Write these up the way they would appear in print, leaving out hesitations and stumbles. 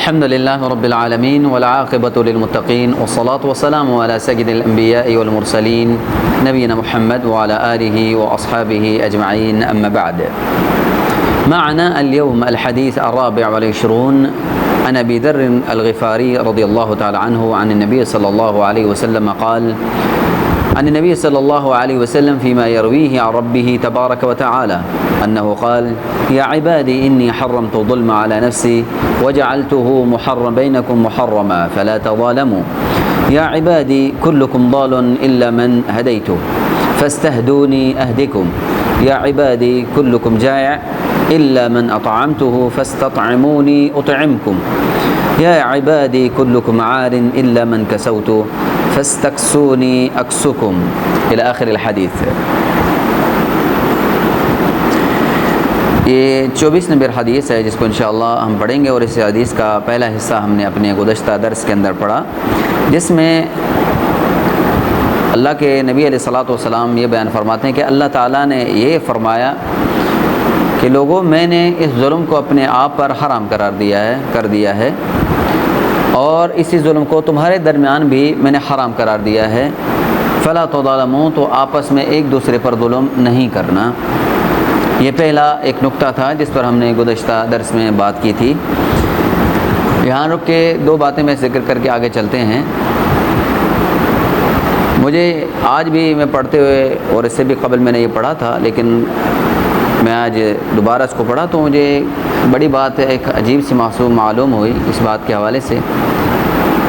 الحمد لله رب العالمين والعاقبة للمتقين والصلاة والسلام على سيد الأنبياء والمرسلين نبينا محمد وعلى آله وأصحابه أجمعين. أما بعد، معنا اليوم الحديث الرابع والعشرون عن أبي ذر الغفاري رضي الله تعالى عنه عن النبي صلى الله عليه وسلم قال: عن النبي صلى الله عليه وسلم فيما يرويه عن ربه تبارك وتعالى أنه قال: يا عبادي إني حرمت الظلم على نفسي وجعلته محرم بينكم محرما فلا تظالموا. يا عبادي كلكم ضال إلا من هديته فاستهدوني أهدكم. يا عبادي كلكم جائع إلا من أطعمته فاستطعموني أطعمكم. يا عبادي كلكم عار إلا من كسوت فاستكسوني أكسكم إلى آخر الحديث. یہ 24 نمبر حدیث ہے جس کو انشاءاللہ ہم پڑھیں گے، اور اس حدیث کا پہلا حصہ ہم نے اپنے گزشتہ درس کے اندر پڑھا، جس میں اللہ کے نبی علیہ الصلوۃ والسلام یہ بیان فرماتے ہیں کہ اللہ تعالیٰ نے یہ فرمایا کہ لوگوں، میں نے اس ظلم کو اپنے آپ پر حرام کر دیا ہے اور اسی ظلم کو تمہارے درمیان بھی میں نے حرام قرار دیا ہے. فلا تظالموا، تو آپس میں ایک دوسرے پر ظلم نہیں کرنا. یہ پہلا ایک نقطہ تھا جس پر ہم نے گزشتہ درس میں بات کی تھی. یہاں رک کے دو باتیں میں ذکر کر کے آگے چلتے ہیں. مجھے آج بھی میں پڑھتے ہوئے، اور اس سے بھی قبل میں نے یہ پڑھا تھا، لیکن میں آج دوبارہ اس کو پڑھا تو مجھے بڑی بات ایک عجیب سی معلوم ہوئی اس بات کے حوالے سے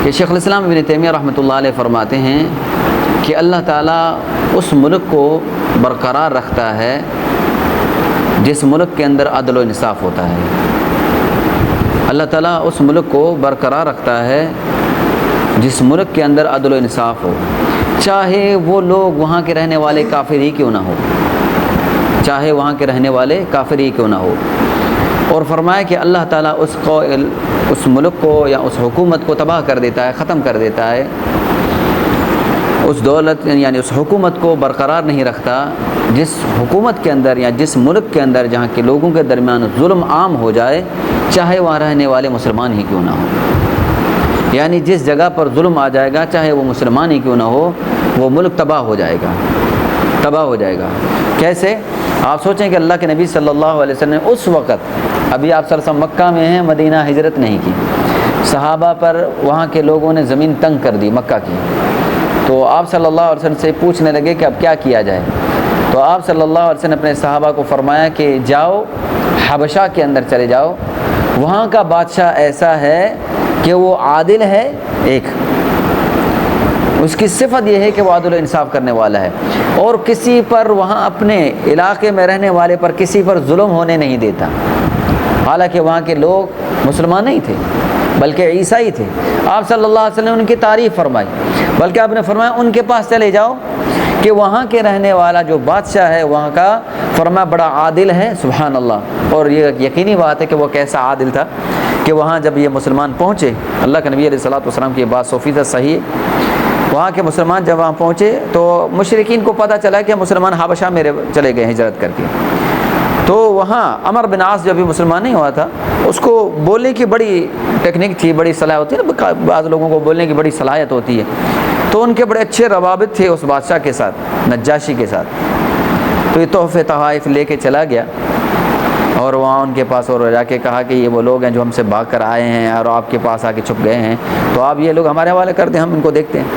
کہ شیخ الاسلام ابن تیمیہ رحمۃ اللہ علیہ فرماتے ہیں کہ اللہ تعالیٰ اس ملک کو برقرار رکھتا ہے جس ملک کے اندر عدل و انصاف ہوتا ہے. اللہ تعالیٰ اس ملک کو برقرار رکھتا ہے جس ملک کے اندر عدل و انصاف ہو، چاہے وہ لوگ وہاں کے رہنے والے کافر ہی کیوں نہ ہو، چاہے وہاں کے رہنے والے کافر ہی کیوں نہ ہو. اور فرمایا کہ اللہ تعالیٰ اس ملک کو یا اس حکومت کو تباہ کر دیتا ہے، ختم کر دیتا ہے. اس دولت یعنی اس حکومت کو برقرار نہیں رکھتا جس حکومت کے اندر یا جس ملک کے اندر جہاں کے لوگوں کے درمیان ظلم عام ہو جائے، چاہے وہاں رہنے والے مسلمان ہی کیوں نہ ہو. یعنی جس جگہ پر ظلم آ جائے گا، چاہے وہ مسلمان ہی کیوں نہ ہو، وہ ملک تباہ ہو جائے گا. کیسے؟ آپ سوچیں کہ اللہ کے نبی صلی اللہ علیہ وسلم نے اس وقت، ابھی آپ صلی اللہ علیہ وسلم مکہ میں ہیں، مدینہ ہجرت نہیں کی، صحابہ پر وہاں کے لوگوں نے زمین تنگ کر دی مکہ کی، تو آپ صلی اللہ علیہ وسلم سے پوچھنے لگے کہ اب کیا کیا جائے. تو آپ صلی اللہ علیہ وسلم نے اپنے صحابہ کو فرمایا کہ جاؤ حبشہ کے اندر چلے جاؤ، وہاں کا بادشاہ ایسا ہے کہ وہ عادل ہے، ایک اس کی صفت یہ ہے کہ وہ عدل و انصاف کرنے والا ہے، اور کسی پر وہاں اپنے علاقے میں رہنے والے پر کسی پر ظلم ہونے نہیں دیتا. حالانکہ وہاں کے لوگ مسلمان نہیں تھے بلکہ عیسائی تھے. آپ صلی اللہ علیہ وسلم نے ان کی تعریف فرمائی، بلکہ آپ نے فرمایا ان کے پاس چلے جاؤ کہ وہاں کے رہنے والا جو بادشاہ ہے وہاں کا، فرمایا بڑا عادل ہے. سبحان اللہ. اور یہ یقینی بات ہے کہ وہ کیسا عادل تھا کہ وہاں جب یہ مسلمان پہنچے، اللہ کے نبی علیہ الصلوۃ والسلام کی یہ بات 100% صحیح ہے، وہاں کے مسلمان جب وہاں پہنچے تو مشرکین کو پتہ چلا کہ مسلمان حبشہ میرے چلے گئے ہجرت کر کے. تو وہاں عمر بن عاص جو بھی مسلمان نہیں ہوا تھا، اس کو بولنے کی بڑی ٹیکنیک تھی، بڑی صلاحیت ہوتی ہے نا، بعض لوگوں کو بولنے کی بڑی صلاحیت ہوتی ہے. تو ان کے بڑے اچھے روابط تھے اس بادشاہ کے ساتھ، نجاشی کے ساتھ. تو یہ تحفے تحائف لے کے چلا گیا اور وہاں ان کے پاس اور جا کے کہا کہ یہ وہ لوگ ہیں جو ہم سے بھاگ کر آئے ہیں اور آپ کے پاس آ کے چھپ گئے ہیں، تو آپ یہ لوگ ہمارے حوالے کر دیں، ہم ان کو دیکھتے ہیں.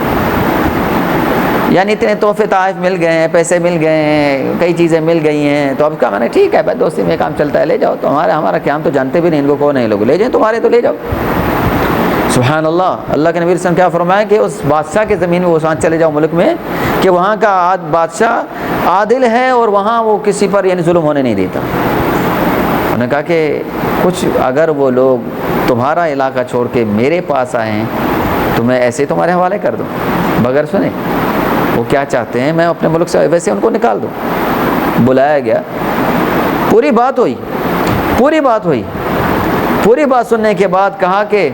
یعنی اتنے تحفے تحائف مل گئے ہیں، پیسے مل گئے ہیں، کئی چیزیں مل گئی ہیں. تو اب کہا میں نے ٹھیک ہے بھائی، دوستی میں کام چلتا ہے، لے جاؤ. تو ہمارا کیا، ہم تو جانتے بھی نہیں ان کو کون ہے، لوگ لے جائیں تمہارے تو لے جاؤ. سبحان اللہ. اللہ کے نبی صلی اللہ علیہ وسلم کیا فرمایا کہ اس بادشاہ کے زمین میں وہ ساتھ چلے جاؤ ملک میں کہ وہاں کا بادشاہ عادل ہے اور وہاں وہ کسی پر یعنی ظلم ہونے نہیں دیتا. انہوں نے کہا کہ کچھ اگر وہ لوگ تمہارا علاقہ چھوڑ کے میرے پاس آئے ہیں تو میں ایسے تمہارے حوالے کر دوں بغیر سنے وہ کیا چاہتے ہیں، میں اپنے ملک سے ویسے ان کو نکال دوں. بلایا گیا، پوری بات سننے کے بعد کہا کہ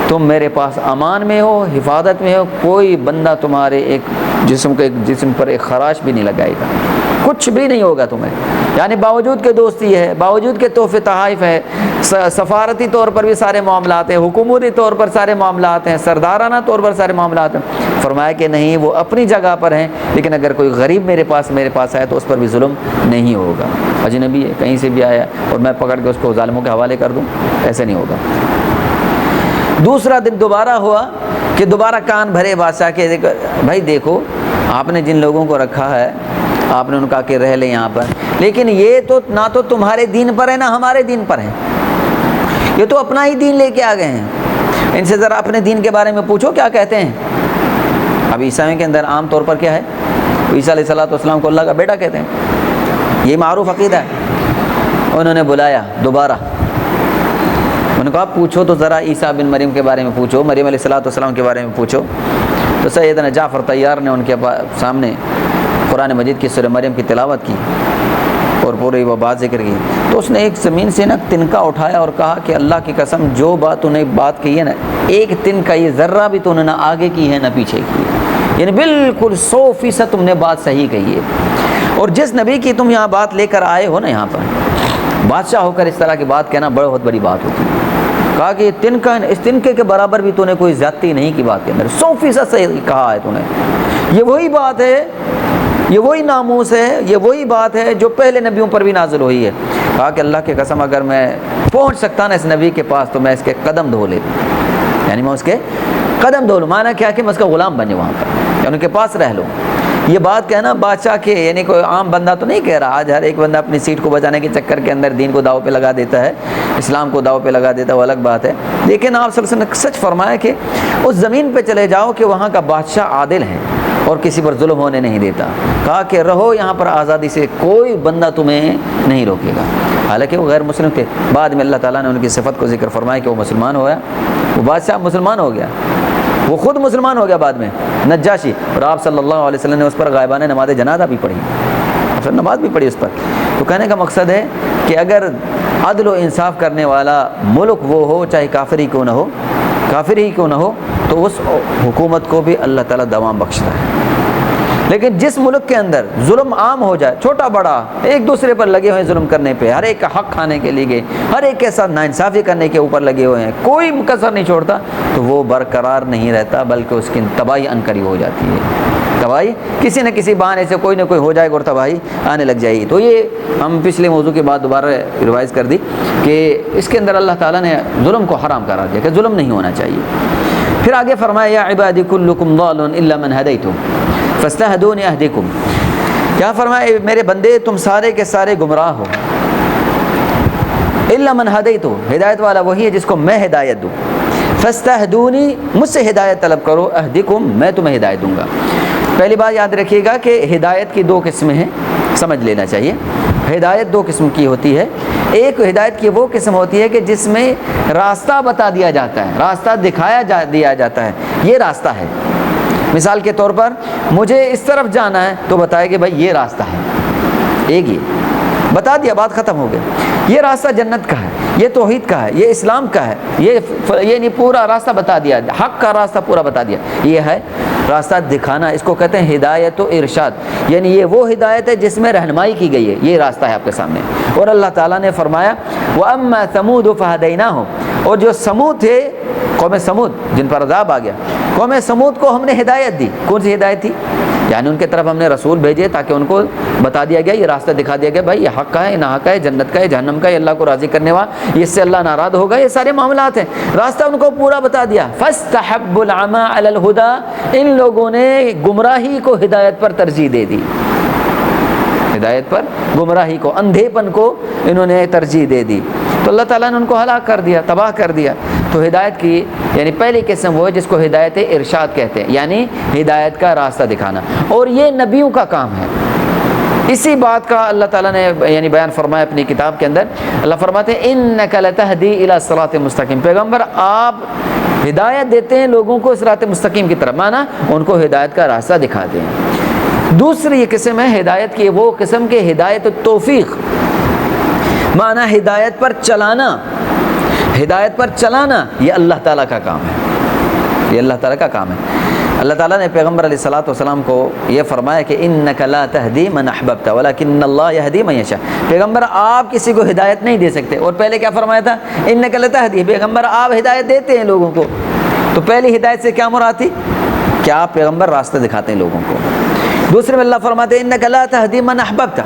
تم میرے پاس امان میں ہو، حفاظت میں ہو، کوئی بندہ تمہارے ایک جسم پر ایک خراش بھی نہیں لگائے گا، کچھ بھی نہیں ہوگا تمہیں. یعنی باوجود کے دوستی ہے، باوجود کے تحفے تحائف ہے، سفارتی طور پر بھی سارے معاملات ہیں، حکومتی طور پر سارے معاملات ہیں، سردارانہ طور پر سارے معاملات ہیں. فرمایا کہ نہیں، وہ اپنی جگہ پر ہیں، لیکن اگر کوئی غریب میرے پاس آئے تو اس پر بھی ظلم نہیں ہوگا. اجنبی ہے، کہیں سے بھی آیا اور میں پکڑ کے اس کو ظالموں کے حوالے کر دوں، ایسے نہیں ہوگا. دوسرا دن دوبارہ ہوا کہ دوبارہ کان بھرے بادشاہ کے، بھائی دیکھو آپ نے جن لوگوں کو رکھا ہے، آپ نے ان کا کہ رہ لیں یہاں پر، لیکن یہ تو نہ تو تمہارے دین پر ہے نہ ہمارے دین پر ہے، یہ تو اپنا ہی دین لے کے آ گئے ہیں. ان سے ذرا اپنے دین کے بارے میں پوچھو کیا کہتے ہیں. اب عیسائیوں کے اندر عام طور پر کیا ہے، عیسیٰ علیہ السلام کو اللہ کا بیٹا کہتے ہیں، یہ معروف عقیدہ ہے. انہوں نے بلایا دوبارہ، انہوں نے کہا پوچھو تو ذرا عیسیٰ بن مریم کے بارے میں پوچھو، مریم علیہ السلام کے بارے میں پوچھو. تو سیدنا جعفر طیار نے ان کے سامنے قرآن مجید کی سورہ مریم کی تلاوت کی اور پوری وہ بات ذکر کی. تو اس نے ایک زمین سے نا تنکا اٹھایا اور کہا کہ اللہ کی قسم جو بات تو نے بات کی ہے نا، ایک تنکا یہ ذرہ بھی تو نے نہ آگے کی ہے نہ پیچھے کی ہے، یعنی بالکل 100% تم نے بات صحیح کہی ہے. اور جس نبی کی تم یہاں بات لے کر آئے ہو نا، یہاں پر بادشاہ ہو کر اس طرح کی بات کہنا بہت بڑی بات ہوتی ہے. کہا کہ یہ تنکا، اس تنکے کے برابر بھی تو نے کوئی زیادتی نہیں کی بات کے اندر، 100% صحیح کہا ہے تو نے. یہ وہی بات ہے، یہ وہی ناموس ہے، یہ وہی بات ہے جو پہلے نبیوں پر بھی نازل ہوئی ہے. کہا کہ اللہ کی قسم اگر میں پہنچ سکتا نا اس نبی کے پاس تو میں اس کے قدم دھو لیتا، یعنی میں اس کے قدم دھو لوں. مانا کیا کہ میں اس کا غلام بن جاؤں وہاں پر، یا ان کے پاس رہ لوں. یہ بات کہنا بادشاہ کے، یعنی کوئی عام بندہ تو نہیں کہہ رہا. آج ہر ایک بندہ اپنی سیٹ کو بچانے کے چکر کے اندر دین کو داؤ پہ لگا دیتا ہے، اسلام کو داؤ پہ لگا دیتا ہے، وہ الگ بات ہے. لیکن آپ صلی اللہ علیہ وسلم نے سچ فرمایا کہ اس زمین پہ چلے جاؤ کہ وہاں کا بادشاہ عادل ہے اور کسی پر ظلم ہونے نہیں دیتا. کہا کہ رہو یہاں پر آزادی سے، کوئی بندہ تمہیں نہیں روکے گا. حالانکہ وہ غیر مسلم تھے. بعد میں اللہ تعالیٰ نے ان کی صفت کو ذکر فرمایا کہ وہ مسلمان ہو گیا، وہ بادشاہ مسلمان ہو گیا، وہ خود مسلمان ہو گیا بعد میں، نجاشی. اور آپ صلی اللہ علیہ وسلم نے اس پر غائبانہ نماز جنازہ بھی پڑھی، نماز بھی پڑھی اس پر. تو کہنے کا مقصد ہے کہ اگر عدل و انصاف کرنے والا ملک وہ ہو، چاہے کافر ہی کیوں نہ ہو، کافر ہی کیوں نہ ہو، تو اس حکومت کو بھی اللہ تعالیٰ دوام بخشتا ہے. لیکن جس ملک کے اندر ظلم عام ہو جائے، چھوٹا بڑا ایک دوسرے پر لگے ہوئے ہیں ظلم کرنے پہ، ہر ایک کا حق کھانے کے لیے، ہر ایک کے ساتھ ناانصافی کرنے کے اوپر لگے ہوئے ہیں، کوئی کسر نہیں چھوڑتا، تو وہ برقرار نہیں رہتا، بلکہ اس کی تباہی عنقریب ہو جاتی ہے. تباہی کسی نہ کسی بہانے سے کوئی نہ کوئی ہو جائے گا اور تباہی آنے لگ جائے گی. تو یہ ہم پچھلے موضوع کے بعد دوبارہ ریوائز کر دی کہ اس کے اندر اللہ تعالیٰ نے ظلم کو حرام قرار دیا کہ ظلم نہیں ہونا چاہیے. پھر آگے فرمایا یا عبادی کلکم ضال الا من ہدیتم فاستہدونی اہدکم. کیا فرمایا میرے بندے تم سارے کے سارے گمراہ ہو، الا من ہدیتو، ہدایت والا وہی ہے جس کو میں ہدایت دوں. فاستہدونی، مجھ سے ہدایت طلب کرو، اہدکم، میں تمہیں ہدایت دوں گا. پہلی بات یاد رکھیے گا کہ ہدایت کی دو قسمیں ہیں، سمجھ لینا چاہیے. ہدایت دو قسم کی ہوتی ہے. ایک ہدایت کی وہ قسم ہوتی ہے کہ جس میں راستہ بتا دیا جاتا ہے، راستہ دکھایا دیا جاتا ہے، یہ راستہ ہے. مثال کے طور پر مجھے اس طرف جانا ہے تو بتائے کہ بھائی یہ راستہ ہے، ایک یہ بتا دیا، بات ختم ہو گئی. یہ راستہ جنت کا ہے، یہ توحید کا ہے، یہ اسلام کا ہے، یہ نہیں پورا راستہ بتا دیا، حق کا راستہ پورا بتا دیا. یہ ہے راستہ دکھانا، اس کو کہتے ہیں ہدایت و ارشاد. یعنی یہ وہ ہدایت ہے جس میں رہنمائی کی گئی ہے، یہ راستہ ہے آپ کے سامنے. اور اللہ تعالیٰ نے فرمایا وَأَمَّا ثَمُودُ فَهَدَيْنَاهُمْ، اور جو سمود تھے، قوم سمود جن پر عذاب آ گیا، قوم سمود کو ہم نے ہدایت دی. کون سی ہدایت تھی؟ یعنی ان کے طرف ہم نے رسول بھیجے تاکہ ان کو بتا دیا گیا، یہ راستہ دکھا دیا گیا، بھائی یہ حق کا ہے، نہ حق ہے، جنت کا ہے، جہنم کا ہے، اللہ کو راضی کرنے والا، اس سے اللہ ناراض ہوگا، یہ سارے معاملات ہیں. راستہ ان کو پورا بتا دیا. فَاسْتَحَبُّ الْعَمَىٰ عَلَى الْهُدَىٰ، ان لوگوں نے گمراہی کو ہدایت پر ترجیح دے دی. ہدایت پر گمراہی کو، اندھے پن کو انہوں نے ترجیح دے دی، تو اللہ تعالیٰ نے ان کو ہلاک کر دیا، تباہ کر دیا. تو ہدایت کی یعنی پہلی قسم وہ ہے جس کو ہدایت ارشاد کہتے ہیں، یعنی ہدایت کا راستہ دکھانا، اور یہ نبیوں کا کام ہے. اسی بات کا اللہ تعالیٰ نے یعنی بیان فرمایا اپنی کتاب کے اندر. اللہ فرماتے ہیں اِنَّكَ لَتَهْدِي إِلَىٰ صِرَاطٍ مُسْتَقِيمٍ، پیغمبر آپ ہدایت دیتے ہیں لوگوں کو صراط مستقیم کی طرف، مانا ان کو ہدایت کا راستہ دکھاتے ہیں. دوسری یہ قسم ہے ہدایت کی، وہ قسم کے ہدایت التوفیق، مانا ہدایت پر چلانا. ہدایت پر چلانا یہ اللہ تعالیٰ کا کام ہے، یہ اللہ تعالیٰ کا کام ہے. اللہ تعالیٰ نے پیغمبر علیہ الصلوۃ والسلام کو یہ فرمایا کہ انک لا تہدی من احببت ولکن اللہ یہدی من یشاء، پیغمبر آپ کسی کو ہدایت نہیں دے سکتے، اور پہلے کیا فرمایا تھا؟ انک لا تہدی، پیغمبر آپ ہدایت دیتے ہیں لوگوں کو، تو پہلی ہدایت سے کیا مراد تھی؟ کہ آپ پیغمبر راستہ دکھاتے ہیں لوگوں کو۔ دوسرے میں اللہ فرماتے ہیں انک لا تہدی من احببت،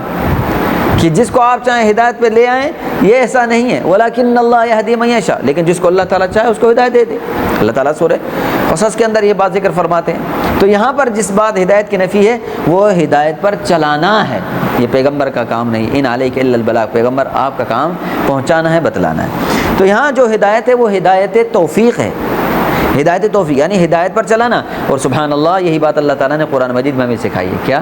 کہ جس کو آپ چاہیں ہدایت پہ لے آئیں، یہ ایسا نہیں ہے، ولیکن اللہ یہدی من یشاء، لیکن جس کو اللہ تعالیٰ چاہے اس کو ہدایت دے دے۔ اللہ تعالیٰ سورہ قصص کے اندر یہ بات ذکر فرماتے ہیں۔ تو یہاں پر جس بات ہدایت کی نفی ہے وہ ہدایت پر چلانا ہے، یہ پیغمبر کا کام نہیں، ان علیک الا البلاغ، پیغمبر آپ کا کام پہنچانا ہے، بتلانا ہے۔ تو یہاں جو ہدایت ہے وہ ہدایت توفیق ہے، ہدایت توفیق یعنی ہدایت پر چلانا۔ اور سبحان اللہ، یہی بات اللہ تعالیٰ نے قرآن مجید میں ہمیں سکھائی ہے۔ کیا؟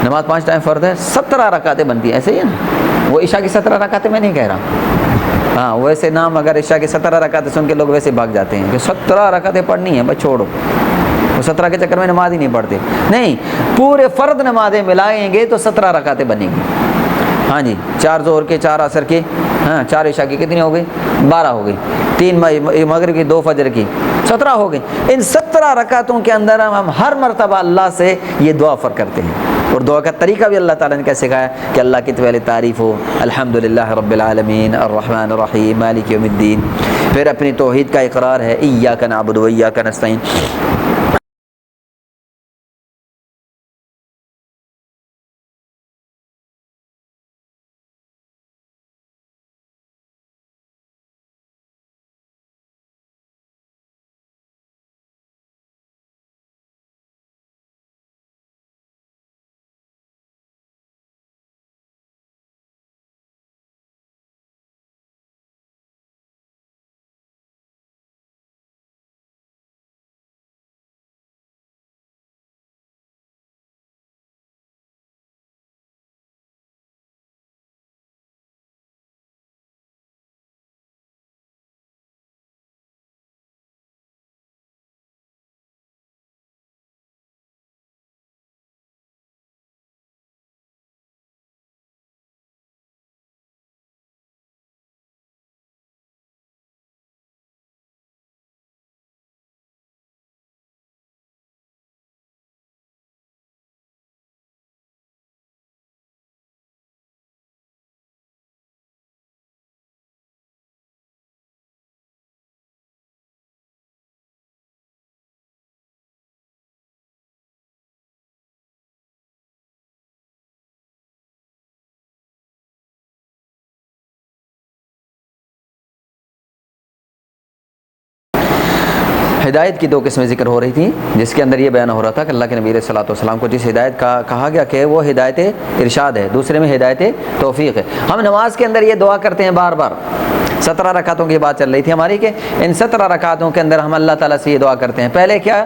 نماز 5 ٹائم فرض ہے، 17 رکعتیں بنتی ہیں، ایسے ہی ہے نا؟ وہ عشاء کی 17 رکعتیں میں نہیں کہہ رہا، ہاں ویسے نام اگر عشاء کی 17 رکعتیں سن کے لوگ ویسے بھاگ جاتے ہیں کہ 17 رکعتیں پڑھنی ہیں، بس چھوڑو، وہ 17 کے چکر میں نماز ہی نہیں پڑھتے۔ نہیں، پورے فرض نمازیں ملائیں گے تو 17 رکعتیں بنیں گی۔ ہاں جی، 4 ظہر کے، 4 عصر کی، ہاں 4 عشاء کی، کتنی ہو گئی؟ 12 ہو گئی، 3 مغرب کی، 2 فجر کی، 17 ہو گئی۔ ان 17 رکعتوں کے اندر ہم ہر مرتبہ اللہ سے یہ دعا کرتے ہیں، اور دعا کا طریقہ بھی اللہ تعالیٰ نے کیسے سکھایا کہ اللہ کی پہلے تعریف ہو، الحمدللہ رب العالمین الرحمن الرحیم مالک یوم الدین، پھر اپنی توحید کا اقرار ہے، ایاک نعبد و ایاک نستعین۔ ہدایت کی 2 قسمیں ذکر ہو رہی تھیں، جس کے اندر یہ بیان ہو رہا تھا کہ اللہ کے نبی علیہ الصلوۃ والسلام کو جس ہدایت کا کہا گیا کہ وہ ہدایت ارشاد ہے، دوسرے میں ہدایت توفیق ہے۔ ہم نماز کے اندر یہ دعا کرتے ہیں بار بار، 17 رکعتوں کی بات چل رہی تھی ہماری کہ ان 17 رکعتوں کے اندر ہم اللہ تعالیٰ سے یہ دعا کرتے ہیں۔ پہلے کیا؟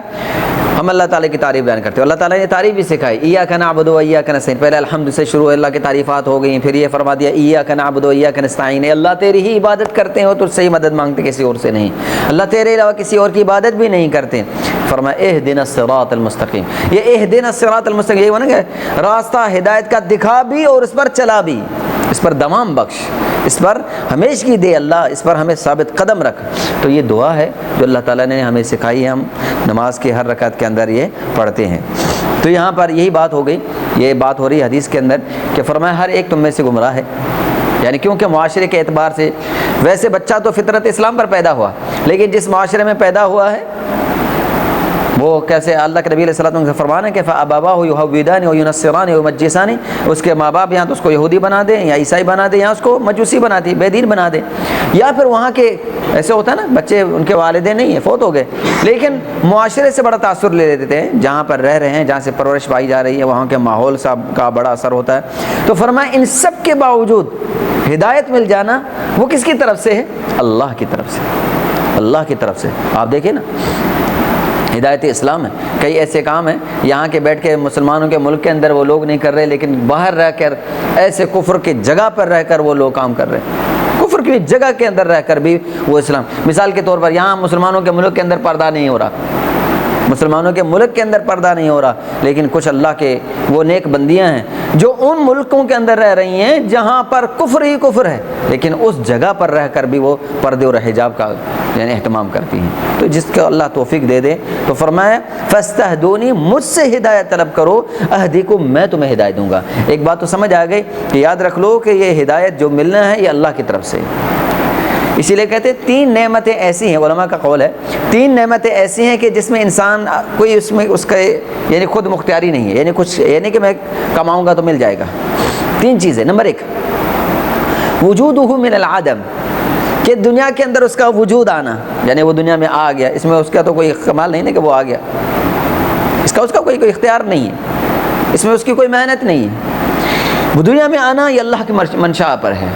ہم اللہ تعالیٰ کی تعریف بیان کرتے ہیں، اللہ تعالیٰ نے تعریف بھی سکھائی، ایاک نعبد و ایاک نستعین، پہلے الحمد سے شروع ہے، اللہ کی تعریفات ہو گئیں، پھر یہ فرما دیا ایاک نعبد و ایاک نستعین، اللہ تیری ہی عبادت کرتے ہیں اور تجھ سے ہی مدد مانگتے، کسی اور سے نہیں، اللہ تیرے علاوہ کسی اور کی عبادت بھی نہیں کرتے۔ فرمایا اہدنا الصراط المستقیم، یہ اہدنا الصراط المستقیم، یہ بنا کہ راستہ ہدایت کا دکھا بھی اور اس پر چلا بھی، اس پر دوام بخش، اس پر ہمیشگی دے اللہ، اس پر ہمیں ثابت قدم رکھ۔ تو یہ دعا ہے جو اللہ تعالیٰ نے ہمیں سکھائی ہے، ہم نماز کے ہر رکعت کے اندر یہ پڑھتے ہیں۔ تو یہاں پر یہی بات ہو گئی، یہ بات ہو رہی ہے حدیث کے اندر کہ فرمایا ہر ایک تم میں سے گمراہ ہے، یعنی کیونکہ معاشرے کے اعتبار سے ویسے بچہ تو فطرت اسلام پر پیدا ہوا، لیکن جس معاشرے میں پیدا ہوا ہے وہ کیسے، اللہ کے نبی علیہ السلام سے فرمانا ہے کہ فَأَبَوَاهُ يُهَوِّدَانِ وَيُنَصِّرَانِ وَيُمَجِّسَانِ، اس کے ماں باپ یہاں تو اس کو یہودی بنا دیں یا عیسائی بنا دیں یا اس کو مجوسی بنا دیں، بے دین بنا دیں، یا پھر وہاں کے ایسے ہوتا ہے نا بچے ان کے والدین نہیں ہیں، فوت ہو گئے، لیکن معاشرے سے بڑا تاثر لے لیتے ہیں، جہاں پر رہ رہے ہیں، جہاں سے پرورش پائی جا رہی ہے، وہاں کے ماحول کا بڑا اثر ہوتا ہے۔ تو فرمایا ان سب کے باوجود ہدایت مل جانا وہ کس کی طرف سے ہے؟ اللہ کی طرف سے، اللہ کی طرف سے۔ آپ دیکھیں نا ہدایت اسلام ہے، کئی ایسے کام ہیں یہاں کے بیٹھ کے مسلمانوں کے ملک کے اندر وہ لوگ نہیں کر رہے، لیکن باہر رہ کر ایسے کفر کی جگہ پر رہ کر وہ لوگ کام کر رہے ہیں، کفر کی جگہ کے اندر رہ کر بھی وہ اسلام۔ مثال کے طور پر یہاں مسلمانوں کے ملک کے اندر پردہ نہیں ہو رہا، مسلمانوں کے ملک کے اندر پردہ نہیں ہو رہا، لیکن کچھ اللہ کے وہ نیک بندیاں ہیں جو ان ملکوں کے اندر رہ رہی ہیں جہاں پر کفر ہی کفر ہے، لیکن اس جگہ پر رہ کر بھی وہ پردے اور حجاب کا یعنی اہتمام کرتی ہیں۔ تو جس کو اللہ توفیق دے دے، تو فرمایا فاستہدونی، مجھ سے ہدایت طلب کرو، اہدیکم، میں تمہیں ہدایت دوں گا۔ ایک بات تو سمجھ آ گئی کہ یاد رکھ لو کہ یہ ہدایت جو ملنا ہے یہ اللہ کی طرف سے، اسی لیے کہتے ہیں 3 نعمتیں ایسی ہیں، علماء کا قول ہے 3 نعمتیں ایسی ہیں کہ جس میں انسان کوئی اس کا یعنی خود مختاری نہیں ہے، یعنی کچھ یعنی کہ میں کماؤں گا تو مل جائے گا۔ 3 چیزیں، نمبر 1 وجودہ من العدم، کہ دنیا کے اندر اس کا وجود آنا، یعنی وہ دنیا میں آ گیا، اس میں اس کا تو کوئی کمال نہیں ہے کہ وہ آ گیا، اس کا کوئی اختیار نہیں ہے، اس میں اس کی کوئی محنت نہیں ہے۔ وہ دنیا میں آنا یہ اللہ کی منشاء پر ہے،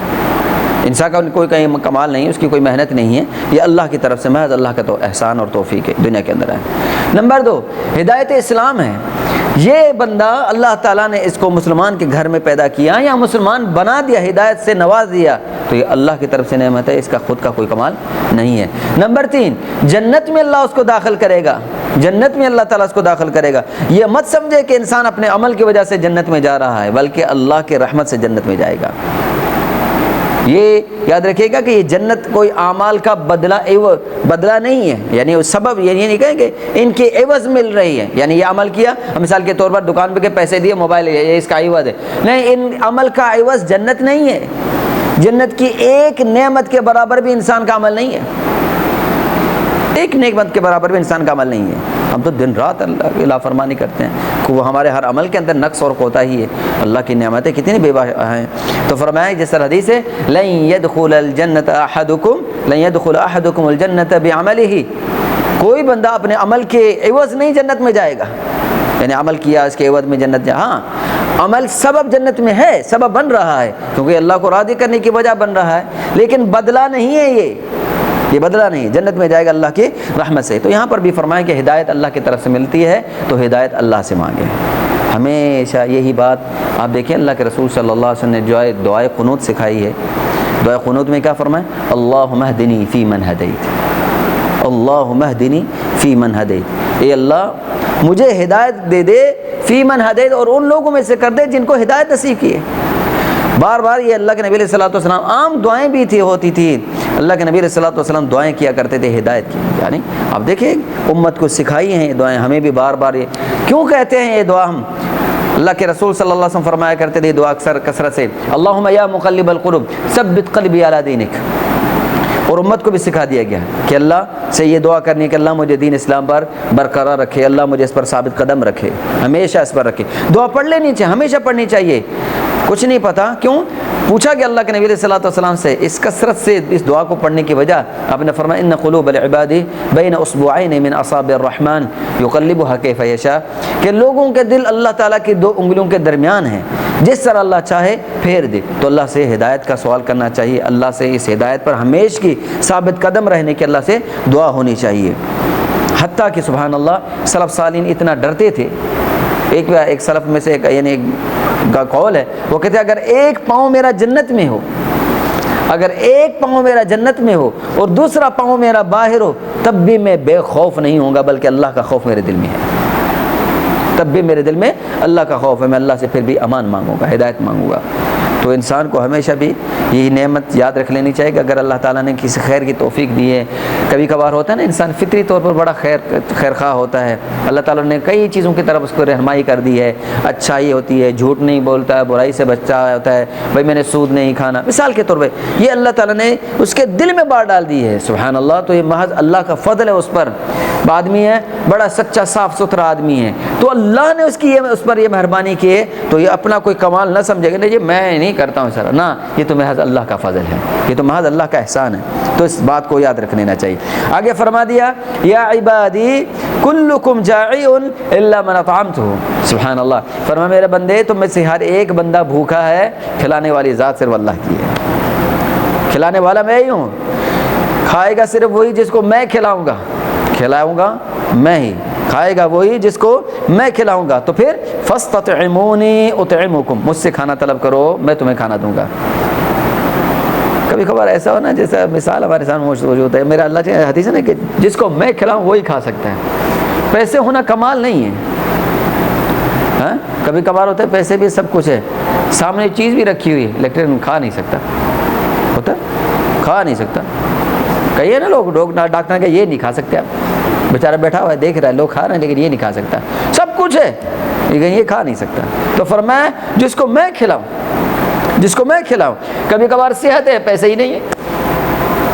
انسان کا کوئی کہیں کمال نہیں ہے، اس کی کوئی محنت نہیں ہے، یہ اللہ کی طرف سے محض اللہ کا تو احسان اور توفیق ہے دنیا کے اندر ہے۔ نمبر 2 ہدایت اسلام ہے، یہ بندہ اللہ تعالیٰ نے اس کو مسلمان کے گھر میں پیدا کیا یا مسلمان بنا دیا، ہدایت سے نواز دیا، تو یہ اللہ کی طرف سے نعمت ہے، اس کا خود کا کوئی کمال نہیں ہے۔ نمبر 3 جنت میں اللہ اس کو داخل کرے گا، جنت میں اللہ تعالیٰ اس کو داخل کرے گا۔ یہ مت سمجھے کہ انسان اپنے عمل کی وجہ سے جنت میں جا رہا ہے، بلکہ اللہ کے رحمت سے جنت میں جائے گا۔ یہ یاد رکھیے گا کہ یہ جنت کوئی اعمال کا بدلہ نہیں ہے، یعنی وہ سبب، یعنی نہیں کہیں کہ ان کی عوض مل رہی ہے، یعنی یہ عمل کیا، مثال کے طور پر دکان پہ کے پیسے دیے، موبائل یہ اس کا عوض ہے، نہیں، ان عمل کا عوض جنت نہیں ہے، جنت کی ایک نعمت کے برابر بھی انسان کا عمل نہیں ہے، ایک نعمت کے برابر بھی انسان کا عمل نہیں ہے۔ ہم تو دن رات اللہ کی لافرمانی کرتے ہیں کہ وہ ہمارے ہر عمل کے اندر نقص اور کوتاہی ہے، اللہ کی نعمتیں کتنی بے بہا ہیں۔ تو فرمایا جس طرح حدیث ہے لن يدخل الجنت احدكم الجنت بعمله، کوئی بندہ اپنے عمل کے عوض نہیں جنت میں جائے گا، یعنی عمل کیا اس کے عوض میں جنت جائے، ہاں عمل سبب جنت میں ہے، سبب بن رہا ہے کیونکہ اللہ کو راضی کرنے کی وجہ بن رہا ہے، لیکن بدلہ نہیں ہے، یہ بدلہ نہیں، جنت میں جائے گا اللہ کی رحمت سے۔ تو یہاں پر بھی فرمایا کہ ہدایت اللہ کی طرف سے ملتی ہے، تو ہدایت اللہ سے مانگے، ہمیشہ یہی بات آپ دیکھیں اللہ کے رسول صلی اللہ علیہ وسلم نے جو دعائے قنوت سکھائی ہے، دعائے قنوت میں کیا فرمایا، اللہم اہدنی فی من ہدیت، اللہم اہدنی فی من ہدیت، اے اللہ مجھے ہدایت دے دے، فی من ہدیت، اور ان لوگوں میں سے کر دے جن کو ہدایت نصیب کی ہے۔ بار بار یہ اللہ کے نبی علیہ الصلوۃ والسلام عام دعائیں بھی ہوتی تھی، اللہ کے نبی علیہ الصلوۃ والسلام دعائیں کیا کرتے تھے ہدایت کی، یعنی آپ دیکھیں امت کو سکھائی ہیں یہ دعائیں، ہمیں بھی بار بار یہ کیوں کہتے ہیں یہ دعا ہم، اللہ کے رسول صلی اللہ علیہ وسلم فرمایا کرتے تھے دعا اکثر کثرت سے، اللہم یا مقلب القلوب ثبت قلبی علی دینک، اور امت کو بھی سکھا دیا گیا کہ اللہ سے یہ دعا کرنی کہ اللہ مجھے دین اسلام پر برقرار رکھے، اللہ مجھے اس پر ثابت قدم رکھے، ہمیشہ اس پر رکھے۔ دعا پڑھ لینی چاہیے، ہمیشہ پڑھنی چاہیے، کچھ نہیں پتا کیوں پوچھا گیا اللہ کے نبی علیہ الصلوۃ والسلام سے اس کثرت سے اس دعا کو پڑھنے کی وجہ، آپ نے فرمایا ان قلوب العباد بین اصبعین من اصابع الرحمن یقلبها کیف یشاء، کہ لوگوں کے دل اللہ تعالیٰ کی 2 انگلیوں کے درمیان ہیں، جس طرح اللہ چاہے پھیر دے۔ تو اللہ سے ہدایت کا سوال کرنا چاہیے، اللہ سے اس ہدایت پر ہمیشہ کی ثابت قدم رہنے کی اللہ سے دعا ہونی چاہیے۔ حتیٰ کہ سبحان اللہ سلف صالحین اتنا ڈرتے تھے، ایک سلف میں سے یعنی کا قول ہے، وہ کہتے ہیں اگر ایک پاؤں میرا جنت میں ہو، اگر ایک پاؤں میرا جنت میں ہو اور دوسرا پاؤں میرا باہر ہو، تب بھی میں بے خوف نہیں ہوں گا، بلکہ اللہ کا خوف میرے دل میں ہے، تب بھی میرے دل میں اللہ کا خوف ہے، میں اللہ سے پھر بھی امان مانگوں گا، ہدایت مانگوں گا۔ تو انسان کو ہمیشہ بھی یہی نعمت یاد رکھ لینی چاہیے کہ اگر اللہ تعالیٰ نے کسی خیر کی توفیق دی ہے، کبھی کبھار ہوتا ہے نا انسان فطری طور پر بڑا خیر خواہ ہوتا ہے، اللہ تعالیٰ نے کئی چیزوں کی طرف اس کو رہنمائی کر دی ہے، اچھائی ہوتی ہے، جھوٹ نہیں بولتا ہے، برائی سے بچا ہوتا ہے، بھائی میں نے سود نہیں کھانا، مثال کے طور پہ یہ اللہ تعالیٰ نے اس کے دل میں بات ڈال دی ہے، سبحان اللہ۔ تو یہ محض اللہ کا فضل ہے اس پر، آدمی ہے بڑا سچا صاف ستھرا آدمی ہے، تو اللہ نے اس پر یہ مہربانی کی ہے، تو یہ اپنا کوئی کمال نہ سمجھے گا، نہیں یہ میں نہیں کرتا ہوں سر، نہ، یہ تو محض اللہ کا فضل ہے، یہ تو محض اللہ کا احسان ہے، تو اس بات کو یاد رکھ لینا چاہیے۔ آگے فرما دیا یا عبادی کلکم جائع الا من اطعمتہ، سبحان اللہ، فرما میرے بندے تم میں سے ہر ایک بندہ بھوکا ہے، کھلانے والی ذات صرف اللہ کی ہے، کھلانے والا میں ہی ہوں، کھائے گا صرف وہی جس کو میں کھلاؤں گا، کھلاؤں گا میں ہی، کھائے گا وہی جس کو میں کھلاؤں گا۔ تو پھر فاستطعمونی اطعمکم، مجھ سے کھانا طلب کرو میں تمہیں کھانا دوں گا۔ کبھی کبھار ایسا ہونا جیسا مثال ہمارے سامنے موجود ہے، میرا اللہ حدیث ہے نا کہ جس کو میں کھلاؤں وہی کھا سکتا ہے، پیسے ہونا کمال نہیں ہے. ہاں کبھی کبھار ہوتا ہے پیسے بھی سب کچھ ہے, سامنے چیز بھی رکھی ہوئی ہے لیکن کھا نہیں سکتا, ہوتا ہے کھا نہیں سکتا. کہیے نا لوگ ڈاکٹر کہ یہ نہیں کھا سکتے آپ, بیچارہ بیٹھا ہوا ہے دیکھ رہا ہے لوگ کھا رہے ہیں لیکن یہ نہیں کھا سکتا, سب کچھ ہے لیکن یہ کھا نہیں سکتا. تو فرمایا جس کو میں کھلاؤں, کبھی کبھار صحت ہے پیسے ہی نہیں ہے,